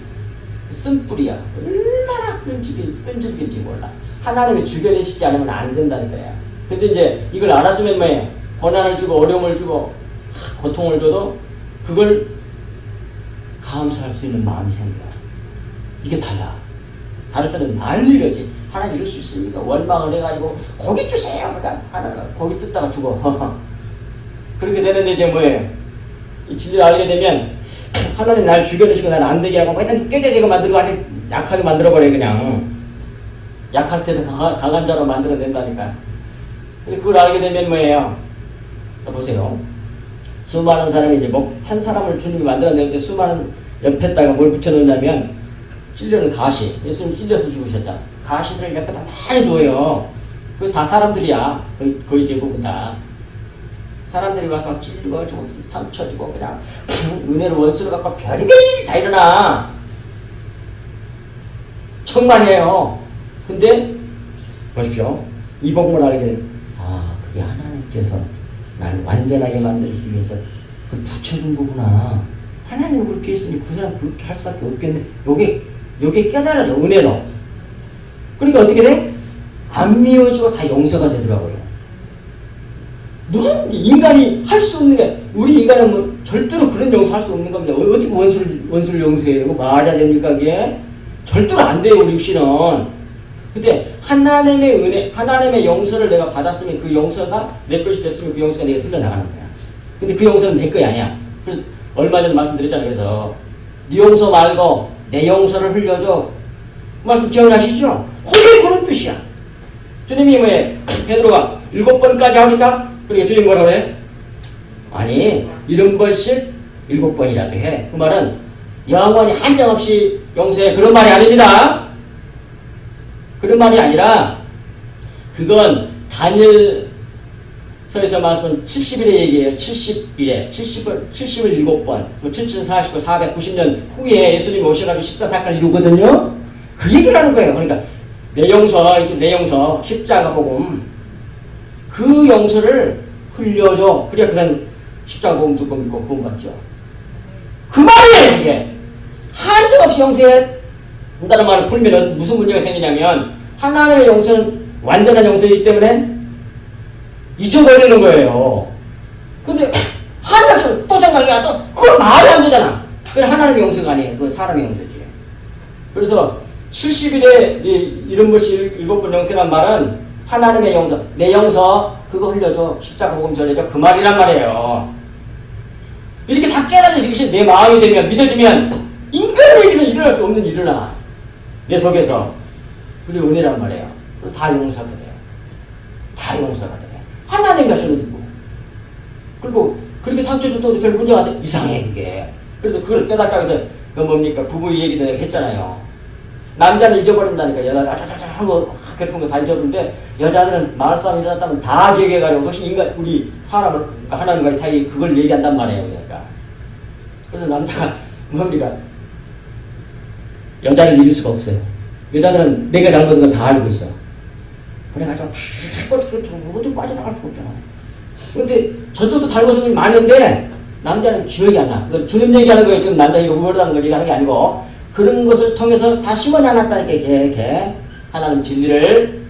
S1: 쓴뿌리야. 얼마나 끈질긴지 몰라. 하나님이 죽여내시지 않으면 안 된다니까요. 근데 이제 이걸 알았으면 뭐예요? 고난을 주고 어려움을 주고 고통을 줘도 그걸 감사할 수 있는 마음이 생겨. 이게 달라. 다를 때는 난리가지. 하나님 이럴 수 있습니까? 원망을 해가지고 고기 주세요. 그러니까 하나가 고기 뜯다가 죽어. 그렇게 되는데 이제 뭐예요? 이 진리를 알게 되면 하나님 날 죽여내시고 날 안 되게 하고 뭐 일단 깨져지게 만들고 아주 약하게 만들어버려 그냥. 약할 때도 강한 자로 만들어낸다니까. 근데 그걸 알게 되면 뭐예요? 또 보세요. 수많은 사람이 이제 한 사람을 주님이 만들어낼 때 수많은 옆에다가 뭘 붙여놓냐면 찔려는 가시. 예수님 찔려서 죽으셨잖아. 가시들을 옆에다 많이 둬요. 그게 다 사람들이야. 거의 대부분 다. 사람들이 와서 막 찔리고 주고 상처 주고 그냥 은혜로 원수를 갖고 별의별 일이 다 일어나. 정말이에요. 근데 보십시오. 이 복음을 알게 되면 그게 하나님께서 나를 완전하게 만들기 위해서 그걸 붙여준 거구나. 하나님이 그렇게 했으니 그 사람 그렇게 할 수밖에 없겠네. 요게 깨달아져. 은혜로. 그러니까 어떻게 돼? 안 미워지고 다 용서가 되더라고요. 인간이 할 수 없는 게, 우리 인간은 뭐 절대로 그런 용서할 수 없는 겁니다. 어떻게 원수를 용서해요? 말이 안 됩니까, 그게? 절대로 안 돼요, 우리 육신은. 근데 하나님의 은혜, 하나님의 용서를 내가 받았으면 그 용서가 내 것이 됐으면 그 용서가 내게 흘러나가는 거야. 근데 그 용서는 내 것이 아니야. 그래서 얼마 전에 말씀드렸잖아요. 그래서 네 용서 말고 내 용서를 흘려줘. 그 말씀 기억나시죠? 그게 그런 뜻이야. 주님이 왜 베드로가 7번까지 하니까 그러니까 주님 뭐라 그래? 아니 70번씩 7번이라도 해. 그 말은 영원히 한정없이 용서해. 그런 말이 아닙니다. 그런 말이 아니라 그건 다니엘서에서 말씀 70일의 얘기예요. 70일에 70을 7번 7049 490년 후에 예수님이 오셔가지고 십자사건을 이루거든요. 그 얘기를 하는 거예요. 그러니까 내 용서 십자가 복음 그 용서를 흘려줘. 그래야 그 사람 십자가 복음 듣고 믿고 구원 받죠. 그 말이에요. 이게 한정없이 용서해. 다른 말을 풀면 무슨 문제가 생기냐면 하나님의 용서는 완전한 용서이기 때문에 잊어버리는 거예요. 근데 하나님의 또 생각이 와도 그걸 말이 안 되잖아. 그건 하나님의 용서가 아니에요. 그건 사람의 용서지. 그래서 70일에 이런 것이 7번 용서란 말은 하나님의 용서, 내 용서 그거 흘려줘. 십자가 복음 전해줘. 그 말이란 말이에요. 이렇게 다 깨달은 것이 내 마음이 되면 믿어지면 인간에게서 일어날 수 없는 일이나 내 속에서 그게 은혜란 말이에요. 그래서 다 용서가 돼요. 다 용서가 돼요. 하나님 가셔도 되고 그리고 그렇게 상처도 또 별 문제가 안 돼. 이상해 그게. 그래서 그걸 깨닫기 위해서 그 뭡니까 부부 얘기도 했잖아요. 남자는 잊어버린다니까. 여자가 아차차차 하고 괴롭힌 거 다 잊어버리는데 여자들은 말싸움 일어났다면 다 기억해가지고 훨씬 인간 우리 사람을 그러니까 하나님과의 사이 그걸 얘기한단 말이에요. 그러니까 그래서 남자가 뭡니까 여자를 잃을 수가 없어요. 여자들은 내가 잘못한 건 다 알고 있어. 그래가지고 어디 빠져나갈 수가 없잖아. 그런데 저쪽도 잘못한 게 많은데 남자는 기억이 안 나. 주는 얘기하는 거예요. 지금 남자 이거 우월하다는 걸 얘기하는 게 아니고 그런 것을 통해서 다 심어놔놨다니까 이렇게 하나님 진리를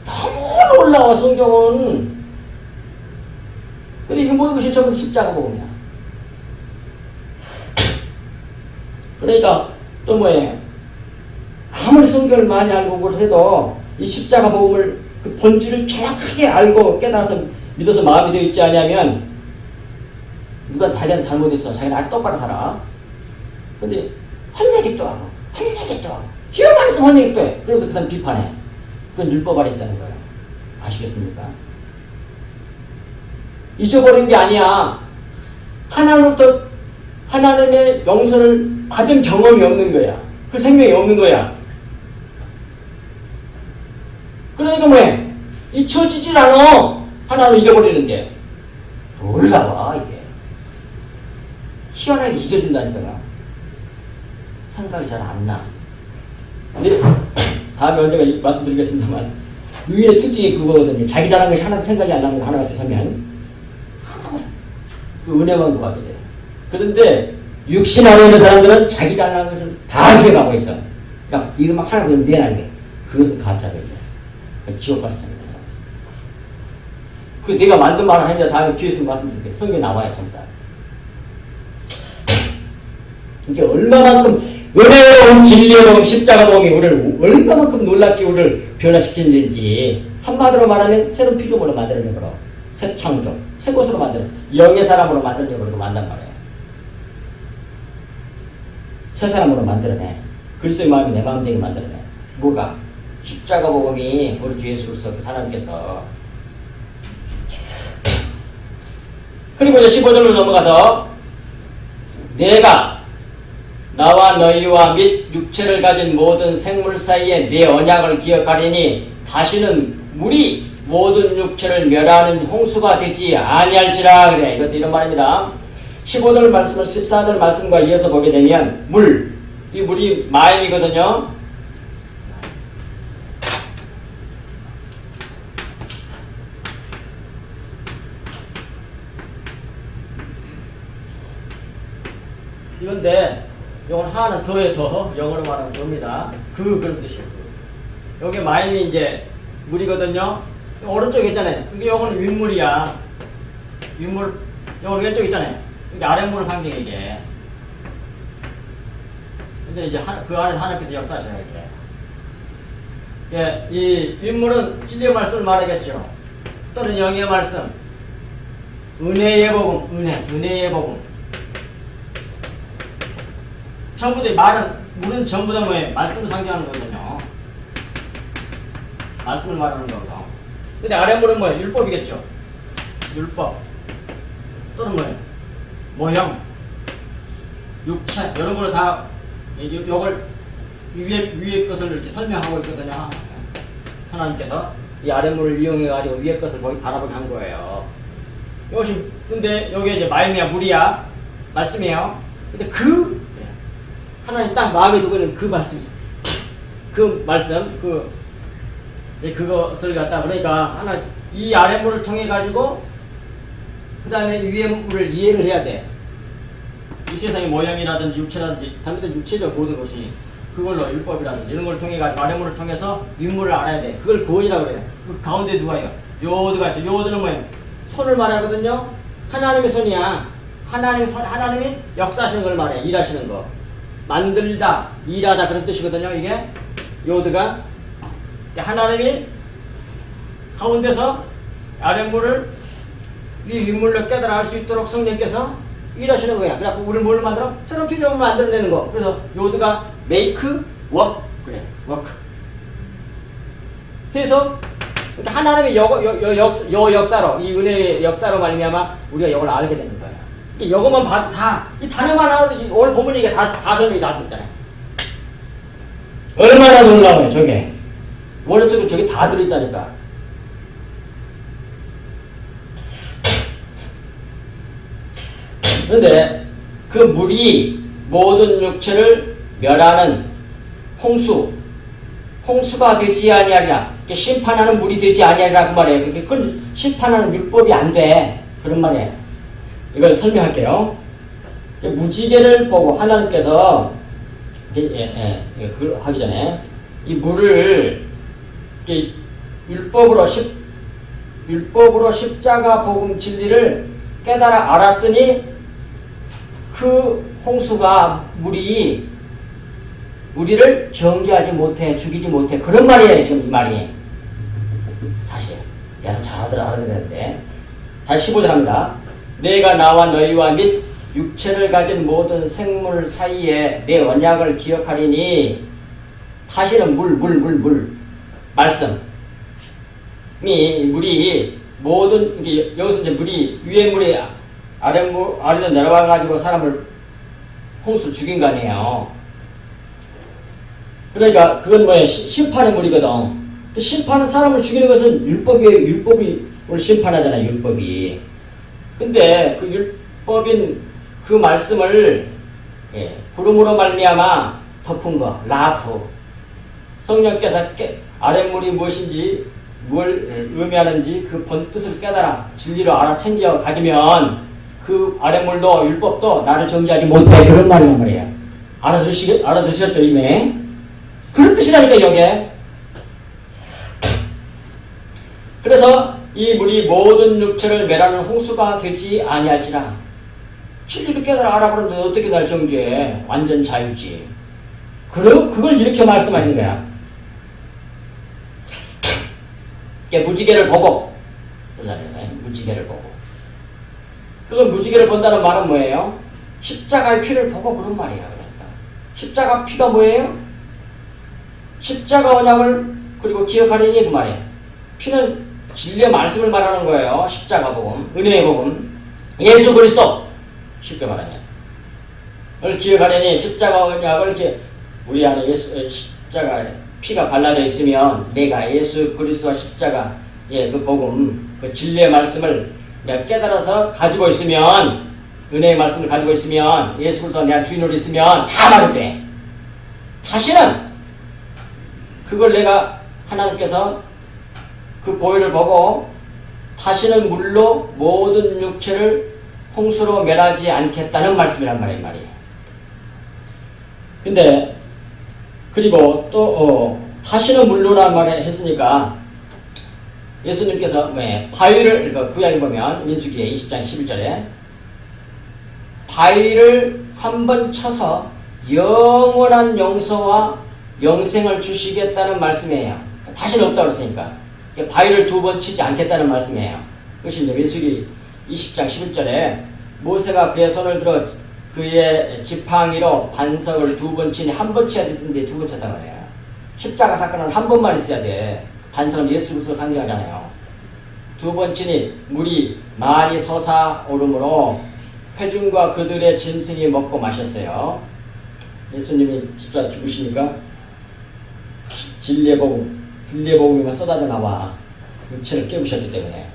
S1: 너무 놀라워 성경은. 근데 이 모든 것이 전부 십자가 복음이야. 그러니까 또 뭐예요? 아무리 성경을 많이 알고 해도 이 십자가 복음을 그 본질을 정확하게 알고 깨달아서 믿어서 마음이 되어 있지 않냐면 누가 자기한테 잘못했어. 자기는 아주 똑바로 살아. 근데 혼내기 또 하고 혼내기 또 하고 기억만 있으면 혼내기 또 해. 그래서 그 사람 비판해. 그건 율법 안에 있다는 거예요. 아시겠습니까? 잊어버린 게 아니야. 하나님부터 하나님의 용서를 받은 경험이 없는 거야. 그 생명이 없는 거야. 그러니까 뭐해? 잊혀지질 않아. 하나님을 잊어버리는 게. 놀라워 이게. 희한하게 잊어진다니까요. 생각이 잘 안 나. 근데 다음에 언젠가 말씀드리겠습니다만 의인의 특징이 그거거든요. 자기 잘한 것이 하나도 생각이 안 나는 거 하나 앞에 서면 그 은혜만 구하게 돼요. 그런데 육신 안에 있는 사람들은 자기 잘난 것을 다 기억하고 있어. 그러니까 이거 막 하나 그러면 내나는 게 그것은 가짜거든요. 지옥 갈 사람입니다. 그 내가 만든 말을 하는데 다음에 기회에서 말씀드릴게요. 성경에 나와야 됩니다. 이게 얼마만큼 은혜로운 진리의 복음 십자가 복음이 우리를 얼마만큼 놀랍게 우리를 변화시키는지 한마디로 말하면 새로운 피조물로 만들어내버려. 새 창조, 새 것으로 만들어 영의 사람으로 만들어내버리고 만단 말이에요. 새 사람으로 만들어내. 그리스도의 마음이 내 마음 되게 만들어내. 뭐가? 십자가 복음이 우리 주 예수 그리스도 하나님께서. 그리고 이제 15절로 넘어가서 내가 나와 너희와 및 육체를 가진 모든 생물 사이에 내 언약을 기억하리니 다시는 물이 모든 육체를 멸하는 홍수가 되지 아니할지라. 그래. 이것도 이런 말입니다. 15절 말씀을 14절 말씀과 이어서 보게 되면 물, 이 물이 마음이거든요. 이건데 이건 하나 더에 더 영어로 말하면 더입니다. 그런 뜻이에요. 여기 마음이 이제 물이거든요. 오른쪽에 있잖아요. 이게 요거는 윗물이야. 윗물, 요거는 왼쪽 있잖아요. 이게 아랫물을 상징해 이게. 근데 이제 그 안에서 하나님께서 역사하셔요 이게. 예, 이 윗물은 진리의 말씀을 말하겠죠. 또는 영의 말씀, 은혜의 복음, 은혜의 복음. 전부 다 말은 물은 전부 다 뭐예요? 말씀을 상징하는 거거든요. 말씀을 말하는 거고. 근데 아랫물은 뭐예요? 율법이겠죠. 율법. 또는 뭐예요? 모형, 육체 이런 거를 다 이걸 위에 것을 이렇게 설명하고 있거든요. 하나님께서 이 아랫물을 이용해 가지고 위에 것을 바라보게 한 거예요. 이것이 근데 여기 이제 마음이야 물이야 말씀이에요. 근데 그 하나님 딱 마음에 두고 있는 그 말씀이 있어요. 그 말씀 그것을 갖다 그러니까 하나 이 아랫물을 통해 가지고 그 다음에 위에 물을 이해를 해야 돼. 이 세상의 모양이라든지 육체라든지 damit 육체적 모든 것이 그걸로 율법이라든지 이런 걸 통해 가지고 아랫물을 통해서 윗물을 알아야 돼. 그걸 구원이라고 그래요. 그 가운데 누가요? 요드가 있어. 요드는 뭐예요? 손을 말하거든요. 하나님의 손이야. 하나님이 역사하시는 걸 말해. 일하시는 거. 만들다, 일하다 그런 뜻이거든요. 이게 요드가 하나님이 가운데서 아랫물을 이 윗물로 깨달아 알 수 있도록 성령께서 일하시는 거야. 그래갖고 우리를 뭘 만들어? 새로운 필요를 만들어내는 거. 그래서 요드가 make, work 그래. work. 그래서 하나님의 역사로 이 은혜의 역사로 말미암아 우리가 이걸 알게 되는 거야. 이것만 봐도 다 이 단어만 하나도 오늘 본문이 이게 다 설명이 다 됐잖아요. 얼마나 놀라워요 저게. 머릿속에 저게 다 들어있다니까. 그런데 그 물이 모든 육체를 멸하는 홍수가 되지 아니하리라. 심판하는 물이 되지 아니하리라 그 말이에요. 그건 심판하는 율법이 안 돼. 그런 말이에요. 이걸 설명할게요. 무지개를 보고 하나님께서 그걸 하기 전에 이 물을 율법으로 십자가 복음 진리를 깨달아 알았으니 그 홍수가 물이 우리를 정죄하지 못해 죽이지 못해 그런 말이에요. 지금 이 말이 다시 야 잘 알아들어야 되는데 다시 15절 합니다. 내가 나와 너희와 및 육체를 가진 모든 생물 사이에 내 언약을 기억하리니 다시는 물 말씀이 물이 모든 여기서 이제 물이 위에 물이 아래로 내려와 가지고 사람을 홍수 죽인 거 아니에요. 그러니까 그건 뭐예요? 심판의 물이거든. 심판은 사람을 죽이는 것은 율법이에요. 율법이 오늘 심판하잖아요. 율법이. 근데 그 율법인 그 말씀을 구름으로 말미암아 덮은 거 라프 성령께서 아랫물이 무엇인지 뭘 의미하는지 그 본뜻을 깨달아 진리로 알아챙겨 가지면 그 아랫물도 율법도 나를 정죄하지 못해 그런 말이란 말이에요. 알아두셨죠 이미? 그런 뜻이라니까 여기에. 그래서 이 물이 모든 육체를 멸하는 홍수가 되지 아니할지라. 진리를 깨달아 알아보는데 어떻게 날 정죄해? 완전 자유지. 그걸 이렇게 말씀하신 거야. 무지개를 보고 무지개를 보고 그걸 무지개를 본다는 말은 뭐예요? 십자가의 피를 보고 그런 말이야. 그러니까 십자가 피가 뭐예요? 십자가 언약을 그리고 기억하리니 그 말이에요. 피는 진리의 말씀을 말하는 거예요. 십자가 복음, 은혜의 복음, 예수 그리스도 쉽게 말하면 그걸 기억하려니 십자가 언약을 이렇게 우리 안에 십자가에 피가 발라져 있으면 내가 예수 그리스도와 십자가 그 복음 그 진리의 말씀을 내가 깨달아서 가지고 있으면 은혜의 말씀을 가지고 있으면 예수 그리스도가 내가 주인으로 있으면 다 말이 돼. 다시는 그걸 내가 하나님께서 그 보혈을 보고 다시는 물로 모든 육체를 홍수로 멸하지 않겠다는 말씀이란 말이에요. 근데 그리고 또 다시는 물로란 말을 했으니까 예수님께서 바위를 구약에 보면 민수기에 20장 11절에 바위를 한번 쳐서 영원한 용서와 영생을 주시겠다는 말씀이에요. 다시는 없다고 그랬으니까 바위를 두 번 치지 않겠다는 말씀이에요. 그것이 이제 민수기 20장 11절에 모세가 그의 손을 들어 그의 지팡이로 반석을 두 번 치니 한 번 쳐야 되는데 두 번 쳤단 말이에요. 십자가 사건은 한 번만 있어야 돼. 반석은 예수 그리스도 상징하잖아요. 두 번 치니 물이 많이 솟아오르므로 회중과 그들의 짐승이 먹고 마셨어요. 예수님이 십자가 죽으시니까 진리의 복음이 쏟아져 나와 육체를 깨우셨기 때문에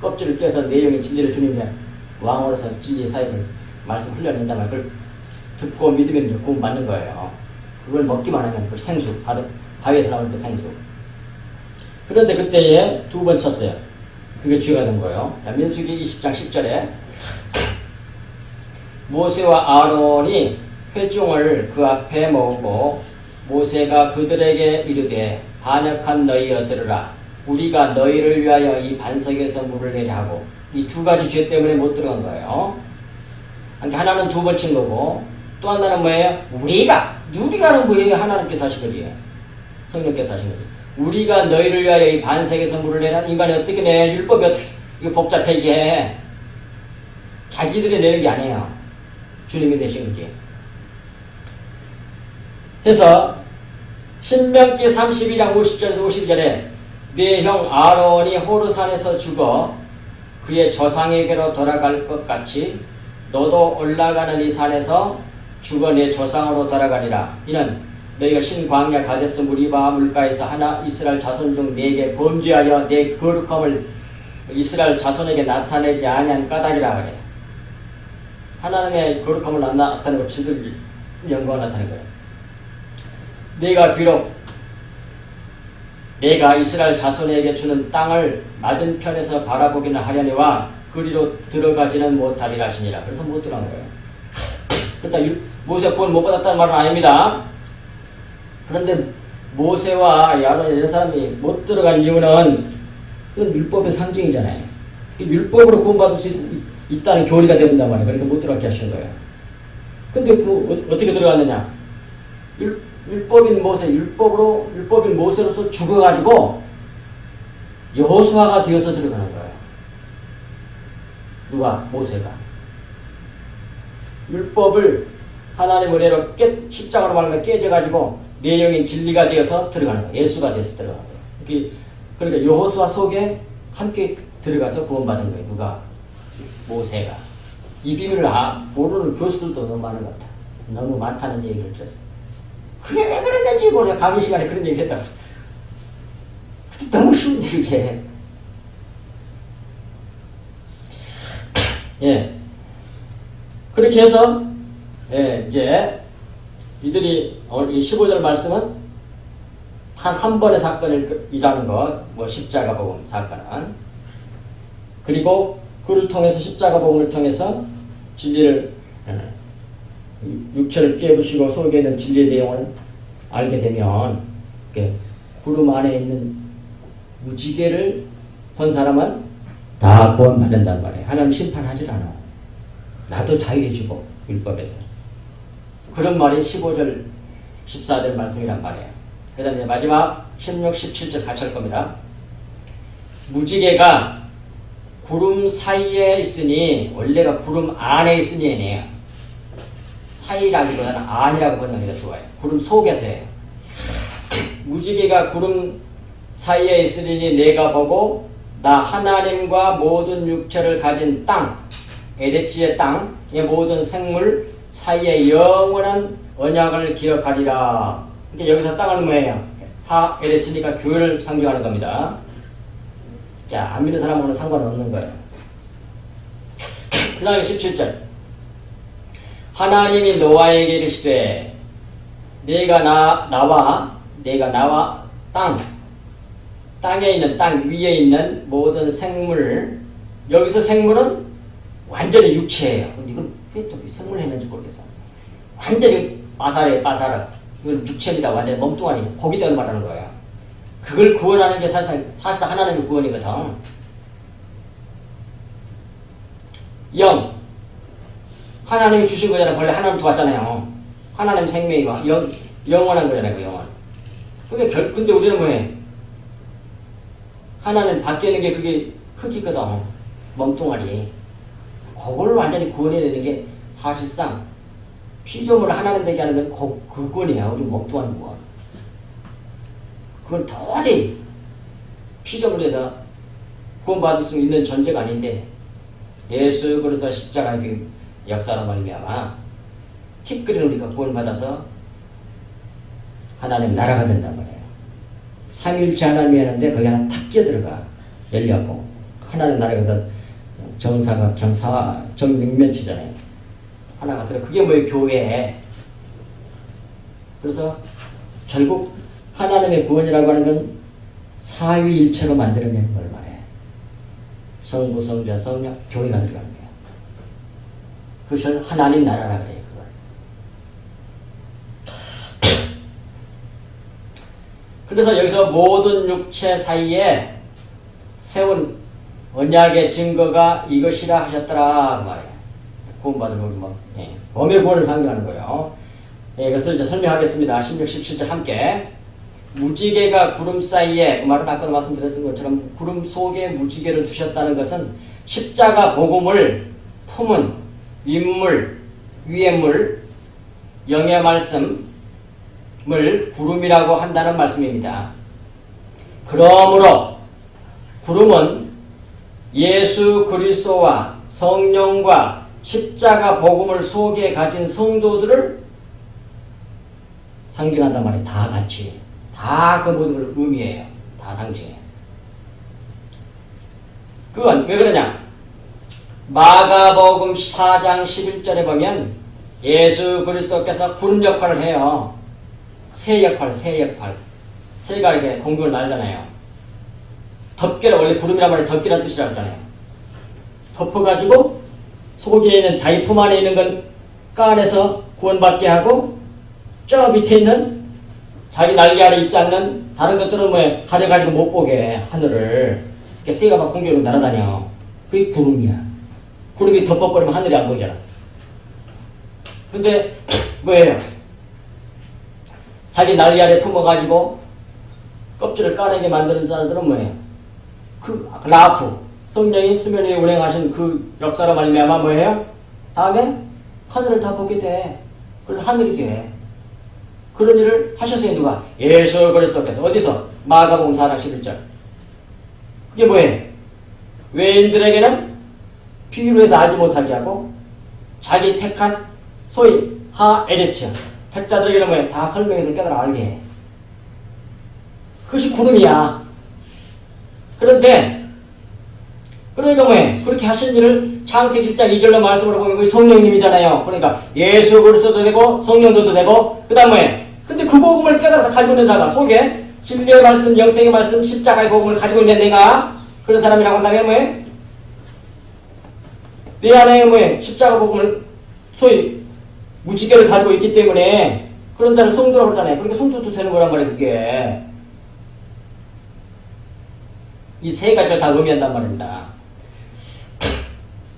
S1: 껍질을 깨서 내용의 진리를 주님이 왕으로서 진리의 사역을 말씀 흘려낸다면 그걸 듣고 믿으면 구원 받는 거예요. 그걸 먹기만 하면 그 생수, 바위에서 나오는 그 생수. 그런데 그때에 두 번 쳤어요. 그게 죄가 된 거예요. 민수기 20장 10절에 모세와 아론이 회중을 그 앞에 모으고 모세가 그들에게 이르되 반역한 너희여 들으라. 우리가 너희를 위하여 이 반석에서 물을 내려 하고 이 두 가지 죄 때문에 못 들어간 거예요. 그러니까 하나는 두 번 친 거고 또 하나는 뭐예요? 우리가는 뭐예요? 하나님께서 하신 거지. 성령께서 하신 거지. 우리가 너희를 위하여 이 반석에서 물을 내라. 인간이 어떻게 내? 율법이 어떻게 이거 복잡해 이게. 자기들이 내는 게 아니에요. 주님이 내신 거지. 그래서 신명기 32장 50절에서 52절에 네 형 아론이 호르산에서 죽어 그의 조상에게로 돌아갈 것 같이 너도 올라가는 이 산에서 죽어 내 조상으로 돌아가리라. 이는 너희가 신광야 가데스 무리바 물가에서 하나 이스라엘 자손 중 네게 범죄하여 내 거룩함을 이스라엘 자손에게 나타내지 아니한 까닭이라 그래. 하나님의 거룩함을 나타내고 지들 영광을 나타낸 거예요. 네가 비록 내가 이스라엘 자손에게 주는 땅을 맞은편에서 바라보기는 하려니와 그리로 들어가지는 못하리라 하시니라. 그래서 못 들어간 거예요. 그러니까 모세가 구원 못 받았다는 말은 아닙니다. 그런데 모세와 아론 이런 사람이 못 들어간 이유는 그건 율법의 상징이잖아요. 율법으로 구원받을 수 있다는 교리가 된단 말이에요. 그러니까 못 들어가게 하신 거예요. 근데 어떻게 들어갔느냐? 율법인 모세로서 죽어가지고 여호수아가 되어서 들어가는 거예요. 누가? 모세가. 율법을 하나님 은혜로 십자가로 말하면 깨져가지고 내용인 진리가 되어서 들어가는 거예요. 예수가 되어서 들어가는 거예요. 그러니까 여호수아 속에 함께 들어가서 구원받은 거예요. 누가? 모세가. 이 비밀을 모르는 교수들도 너무 많은 것 같아요. 너무 많다는 얘기를 들었어요. 그게 왜 그랬는지 모르겠어요. 강의 시간에 그런 얘기 했다고. 너무 쉬운데 이게. 예. 그렇게 해서 이제 이들이 이 15절 말씀은 단 한 번의 사건이라는 것, 십자가 복음 사건은. 그리고 그를 통해서 십자가 복음을 통해서 진리를 육체를 깨부시고 속에 있는 진리의 내용을 알게 되면 구름 안에 있는 무지개를 본 사람은 다 구원받는단 말이에요. 하나님 심판하지 않아. 나도 자유해지고 율법에서. 그런 말이 15절 14절 말씀이란 말이에요. 그 다음에 마지막 16, 17절 같이 할 겁니다. 무지개가 구름 사이에 있으니 원래가 구름 안에 있으니 아니에요. 사이라기보다는 안이라고 번역이 더 좋아요. 구름 속에서예요. 무지개가 구름 사이에 있으니 내가 보고 나 하나님과 모든 육체를 가진 땅, 에레치의 땅의 모든 생물 사이에 영원한 언약을 기억하리라. 그러니까 여기서 땅은 뭐예요? 에레치니까 교회를 상징하는 겁니다. 자, 안 믿는 사람하고는 상관없는 거예요. 그 다음에 17절. 하나님이 노아에게 이르시되 내가 나와 땅에 있는 땅 위에 있는 모든 생물, 여기서 생물은 완전히 육체예요. 근데 이건 왜 또 생물 했는지 모르겠어. 완전히 바사르. 이건 육체입니다. 완전히 몸뚱아리, 고기들 말하는 거예요. 그걸 구원하는 게 사실상 하나님의 구원이거든. 영. 하나님이 주신 거잖아요. 원래 하나님부터 왔잖아요. 하나님 생명이고 영원한 거잖아요. 영원. 근데 우리는 뭐해? 하나는 밖에 있는 게 그게 흙이거든. 몸뚱아리. 그걸 완전히 구원해내는 게 사실상 피조물을 하나님 되게 하는 건 그건이야. 우리 몸뚱아리 구원. 그건 도저히 피조물에서 구원받을 수 있는 존재가 아닌데 예수 그리스도 십자가의 역사로 말미암아 티끌인 우리가 구원받아서 하나님 나라가 된단 말이에요. 삼위일체 하나님이 하는데 거기 하나 탁 끼어들어가. 열려고 하나님 나라에서 정육면체잖아요. 하나가 들어. 그게 뭐예요? 교회. 그래서 결국 하나님의 구원이라고 하는 건 사위일체로 만들어내는 걸 말해. 성부, 성자, 성령, 교회가 들어가는 거야. 그것을 하나님 나라라 그래요. 그래서 여기서 모든 육체 사이에 세운 언약의 증거가 이것이라 하셨더라 말이에요. 구원받은 거기 범의 구원을 상징하는 거예요. 이것을 이제 설명하겠습니다. 16, 17절 함께. 무지개가 구름 사이에, 그 말은 아까도 말씀드렸던 것처럼 구름 속에 무지개를 두셨다는 것은 십자가 복음을 품은 윗물, 위의 물, 영의 말씀을 구름이라고 한다는 말씀입니다. 그러므로 구름은 예수 그리스도와 성령과 십자가 복음을 속에 가진 성도들을 상징한단 말이에요. 다 같이. 다 그 모든 걸 의미해요. 다 상징해요. 그건 왜 그러냐? 마가복음 4장 11절에 보면 예수 그리스도께서 구름 역할을 해요. 새 역할. 새가 이렇게 공중을 날잖아요. 덮개를, 원래 구름이란 말이 덮개란 뜻이라고 하잖아요. 덮어가지고 속에 있는 자기 품 안에 있는 건 까내서 구원받게 하고 저 밑에 있는 자기 날개 아래 있지 않는 다른 것들은 뭐 가려가지고 못 보게 하늘을 새가 막 공중으로 날아다녀. 그게 구름이야. 구름이 덮어버리면 하늘이 안 보이잖아. 근데 뭐예요? 자기 날개 아래 품어가지고 껍질을 까내게 만드는 사람들은 뭐예요? 그 라프 성령이 수면 위에 운행하신 그 역사로 말미암아 뭐예요? 다음에 하늘을 다 보게 돼. 그래서 하늘이 돼. 그런 일을 하셨어요. 누가? 예수 그리스도께서. 어디서? 마가복음 4장 11절. 그게 뭐예요? 외인들에게는 비유로 해서 알지 못하게 하고 자기 택한 소위 하에레치아 택자들에게는 뭐예요? 다 설명해서 깨달아 알게 해. 그것이 구름이야. 그런데 그러니까 뭐예요? 그렇게 하신 일을 창세기 1장 2절로 말씀으로 보면 그 성령님이잖아요. 그러니까 예수 그리스도도 되고 성령도 되고 그 다음 뭐예요? 근데 그 복음을 깨달아서 가지고 있는 자가 속에 진리의 말씀, 영생의 말씀, 십자가의 복음을 가지고 있는 내가 그런 사람이라고 한다면 뭐예요? 내 안에 뭐예요? 십자가 복음을 소위 무지개를 가지고 있기 때문에 그런 자를 성도라고 그러잖아요. 그러니까 성도도 되는 거란 말이에요. 그게 이 세 가지를 다 의미한단 말입니다.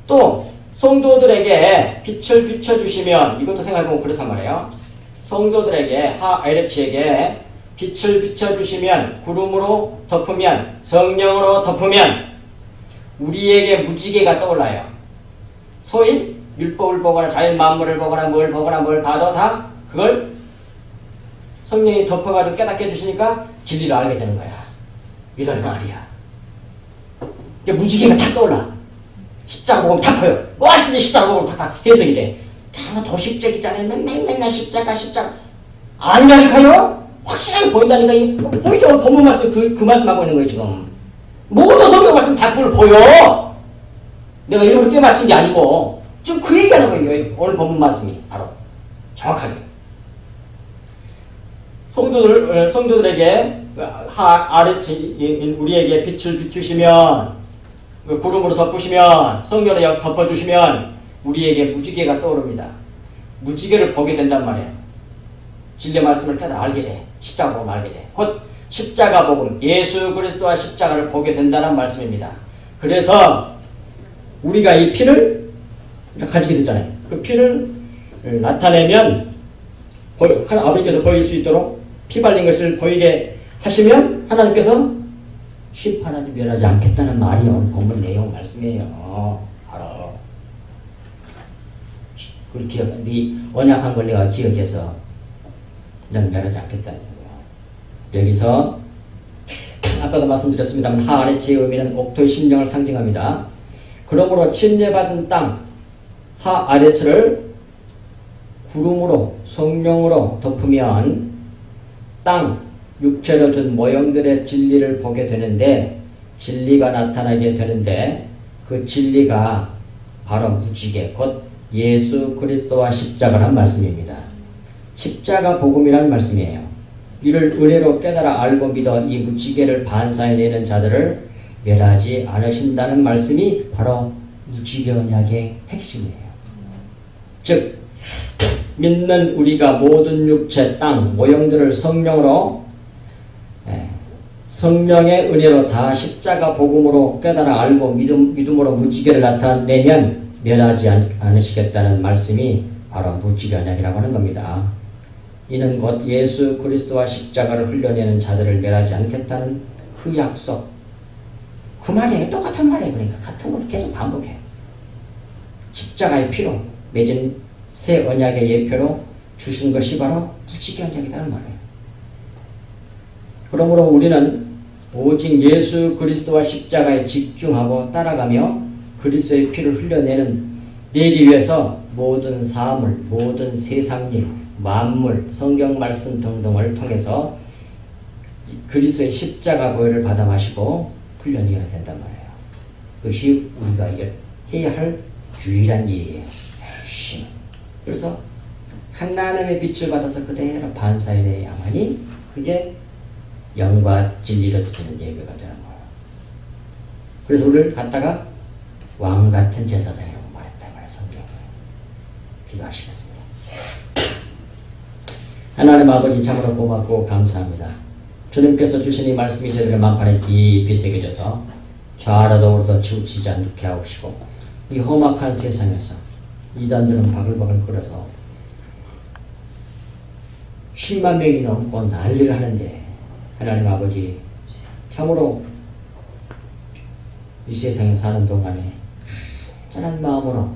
S1: 또 성도들에게 빛을 비춰주시면 이것도 생각해보면 그렇단 말이에요. 성도들에게 하에르치에게 빛을 비춰주시면 구름으로 덮으면 성령으로 덮으면 우리에게 무지개가 떠올라요. 소위 율법을 보거나 자연 만물을 보거나 뭘 봐도 다 그걸 성령이 덮어가지고 깨닫게 해주시니까 진리를 알게 되는 거야. 이런 말이야. 그러니까 무지개가 탁 떠올라. 십자가 보면 탁 보여. 멋있는데 십자가 보면 탁 해석이 돼. 다 도식적이잖아요. 맨날 십자가. 아니라니까요? 확실하게 보인다니까. 보이죠? 본문 말씀, 그 말씀하고 있는 거예요, 지금. 모든 성경 말씀 다 그걸 보여. 내가 일부러 떼맞춘 게 아니고. 지금 그 얘기하는 거예요, 오늘 본문 말씀이. 바로. 정확하게. 성도들에게, 우리에게 빛을 비추시면, 구름으로 덮으시면, 성령으로 덮어주시면, 우리에게 무지개가 떠오릅니다. 무지개를 보게 된단 말이에요. 진리의 말씀을 깨달아 알게 돼. 십자가 복음을 알게 돼. 곧 십자가 복음, 예수 그리스도와 십자가를 보게 된다는 말씀입니다. 그래서 우리가 이 피를 가지게 되잖아요. 그 피를 나타내면 아버지께서 보일 수 있도록 피 발린 것을 보이게 하시면 하나님께서 심판하지 멸하지 않겠다는 말이 오늘 본문 내용 말씀이에요. 바로 그걸 기억, 네 언약한 걸 내가 기억해서 난 멸하지 않겠다는 거예요. 여기서 아까도 말씀드렸습니다만 하아레츠의 의미는 옥토의 심령을 상징합니다. 그러므로 침례받은 땅 하아레츠를 구름으로 성령으로 덮으면 땅 육체로 준 모형들의 진리를 보게 되는데 진리가 나타나게 되는데 그 진리가 바로 무지개 곧 예수 그리스도와 십자가란 말씀입니다. 십자가 복음이란 말씀이에요. 이를 은혜로 깨달아 알고 믿어 이 무지개를 반사해내는 자들을 멸하지 않으신다는 말씀이 바로 무지개 언약의 핵심이에요. 즉 믿는 우리가 모든 육체, 땅, 모형들을 성령의 은혜로 다 십자가 복음으로 깨달아 알고 믿음으로 무지개를 나타내면 멸하지 않으시겠다는 말씀이 바로 무지개 언약이라고 하는 겁니다. 이는 곧 예수 그리스도와 십자가를 흘려내는 자들을 멸하지 않겠다는 그 약속. 그 말이에요. 똑같은 말이에요. 그러니까 같은 걸 계속 반복해요. 십자가의 피로 맺은 새 언약의 예표로 주신 것이 바로 무지개 언약이라는 말이에요. 그러므로 우리는 오직 예수 그리스도와 십자가에 집중하고 따라가며 그리스도의 피를 흘려내기 위해서 모든 사물, 모든 세상 일, 만물, 성경 말씀 등등을 통해서 그리스도의 십자가 보혈을 받아 마시고 훈련해야 된단 말이에요. 그것이 우리가 해야 할 유일한 일이에요. 열심히. 그래서 하나님의 빛을 받아서 그대로 반사해내야만이 그게 영과 진리로 드리는 예배가 되는 거예요. 그래서 우리를 갖다가 왕 같은 제사장이라고 말했다 말이에요. 성경에. 기도하시겠습니다. 하나님 아버지 참으로 고맙고 감사합니다. 주님께서 주신 이 말씀이 저희들의 만판에 깊이 새겨져서 좌로도 우로도 치우치지 않게 하옵시고 이 험악한 세상에서 이단들은 바글바글 끓어서 10만 명이 넘고 난리를 하는데 하나님 아버지 참으로 이 세상에 사는 동안에 짠한 마음으로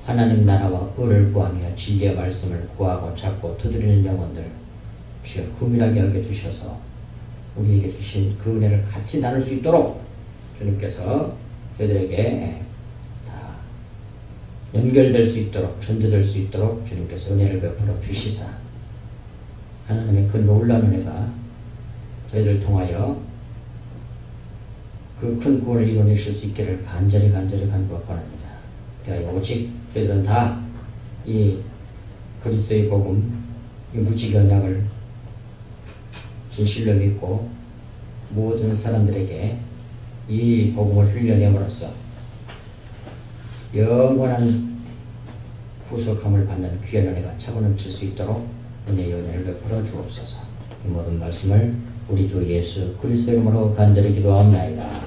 S1: 하나님 나라와 의를 구하며 진리의 말씀을 구하고 찾고 두드리는 영혼들 주여 금일하게 여겨주셔서 우리에게 주신 그 은혜를 같이 나눌 수 있도록 주님께서 저희들에게 다 연결될 수 있도록 전도될 수 있도록 주님께서 은혜를 베풀어 주시사 하나님의 그 놀라운 은혜가 저희들을 통하여 그 큰 구원을 이뤄내실 수 있기를 간절히 간구합니다. 오직 저희들은 다 이 그리스도의 복음, 이 무지개 언약을 진실로 믿고 모든 사람들에게 이 복음을 흘려내므로써 영원한 구속함을 받는 귀한 은혜가 차고 넘칠 수 있도록 은혜를 베풀어 주옵소서. 이 모든 말씀을 우리 주 예수 그리스도 이름으로 간절히 기도합니다.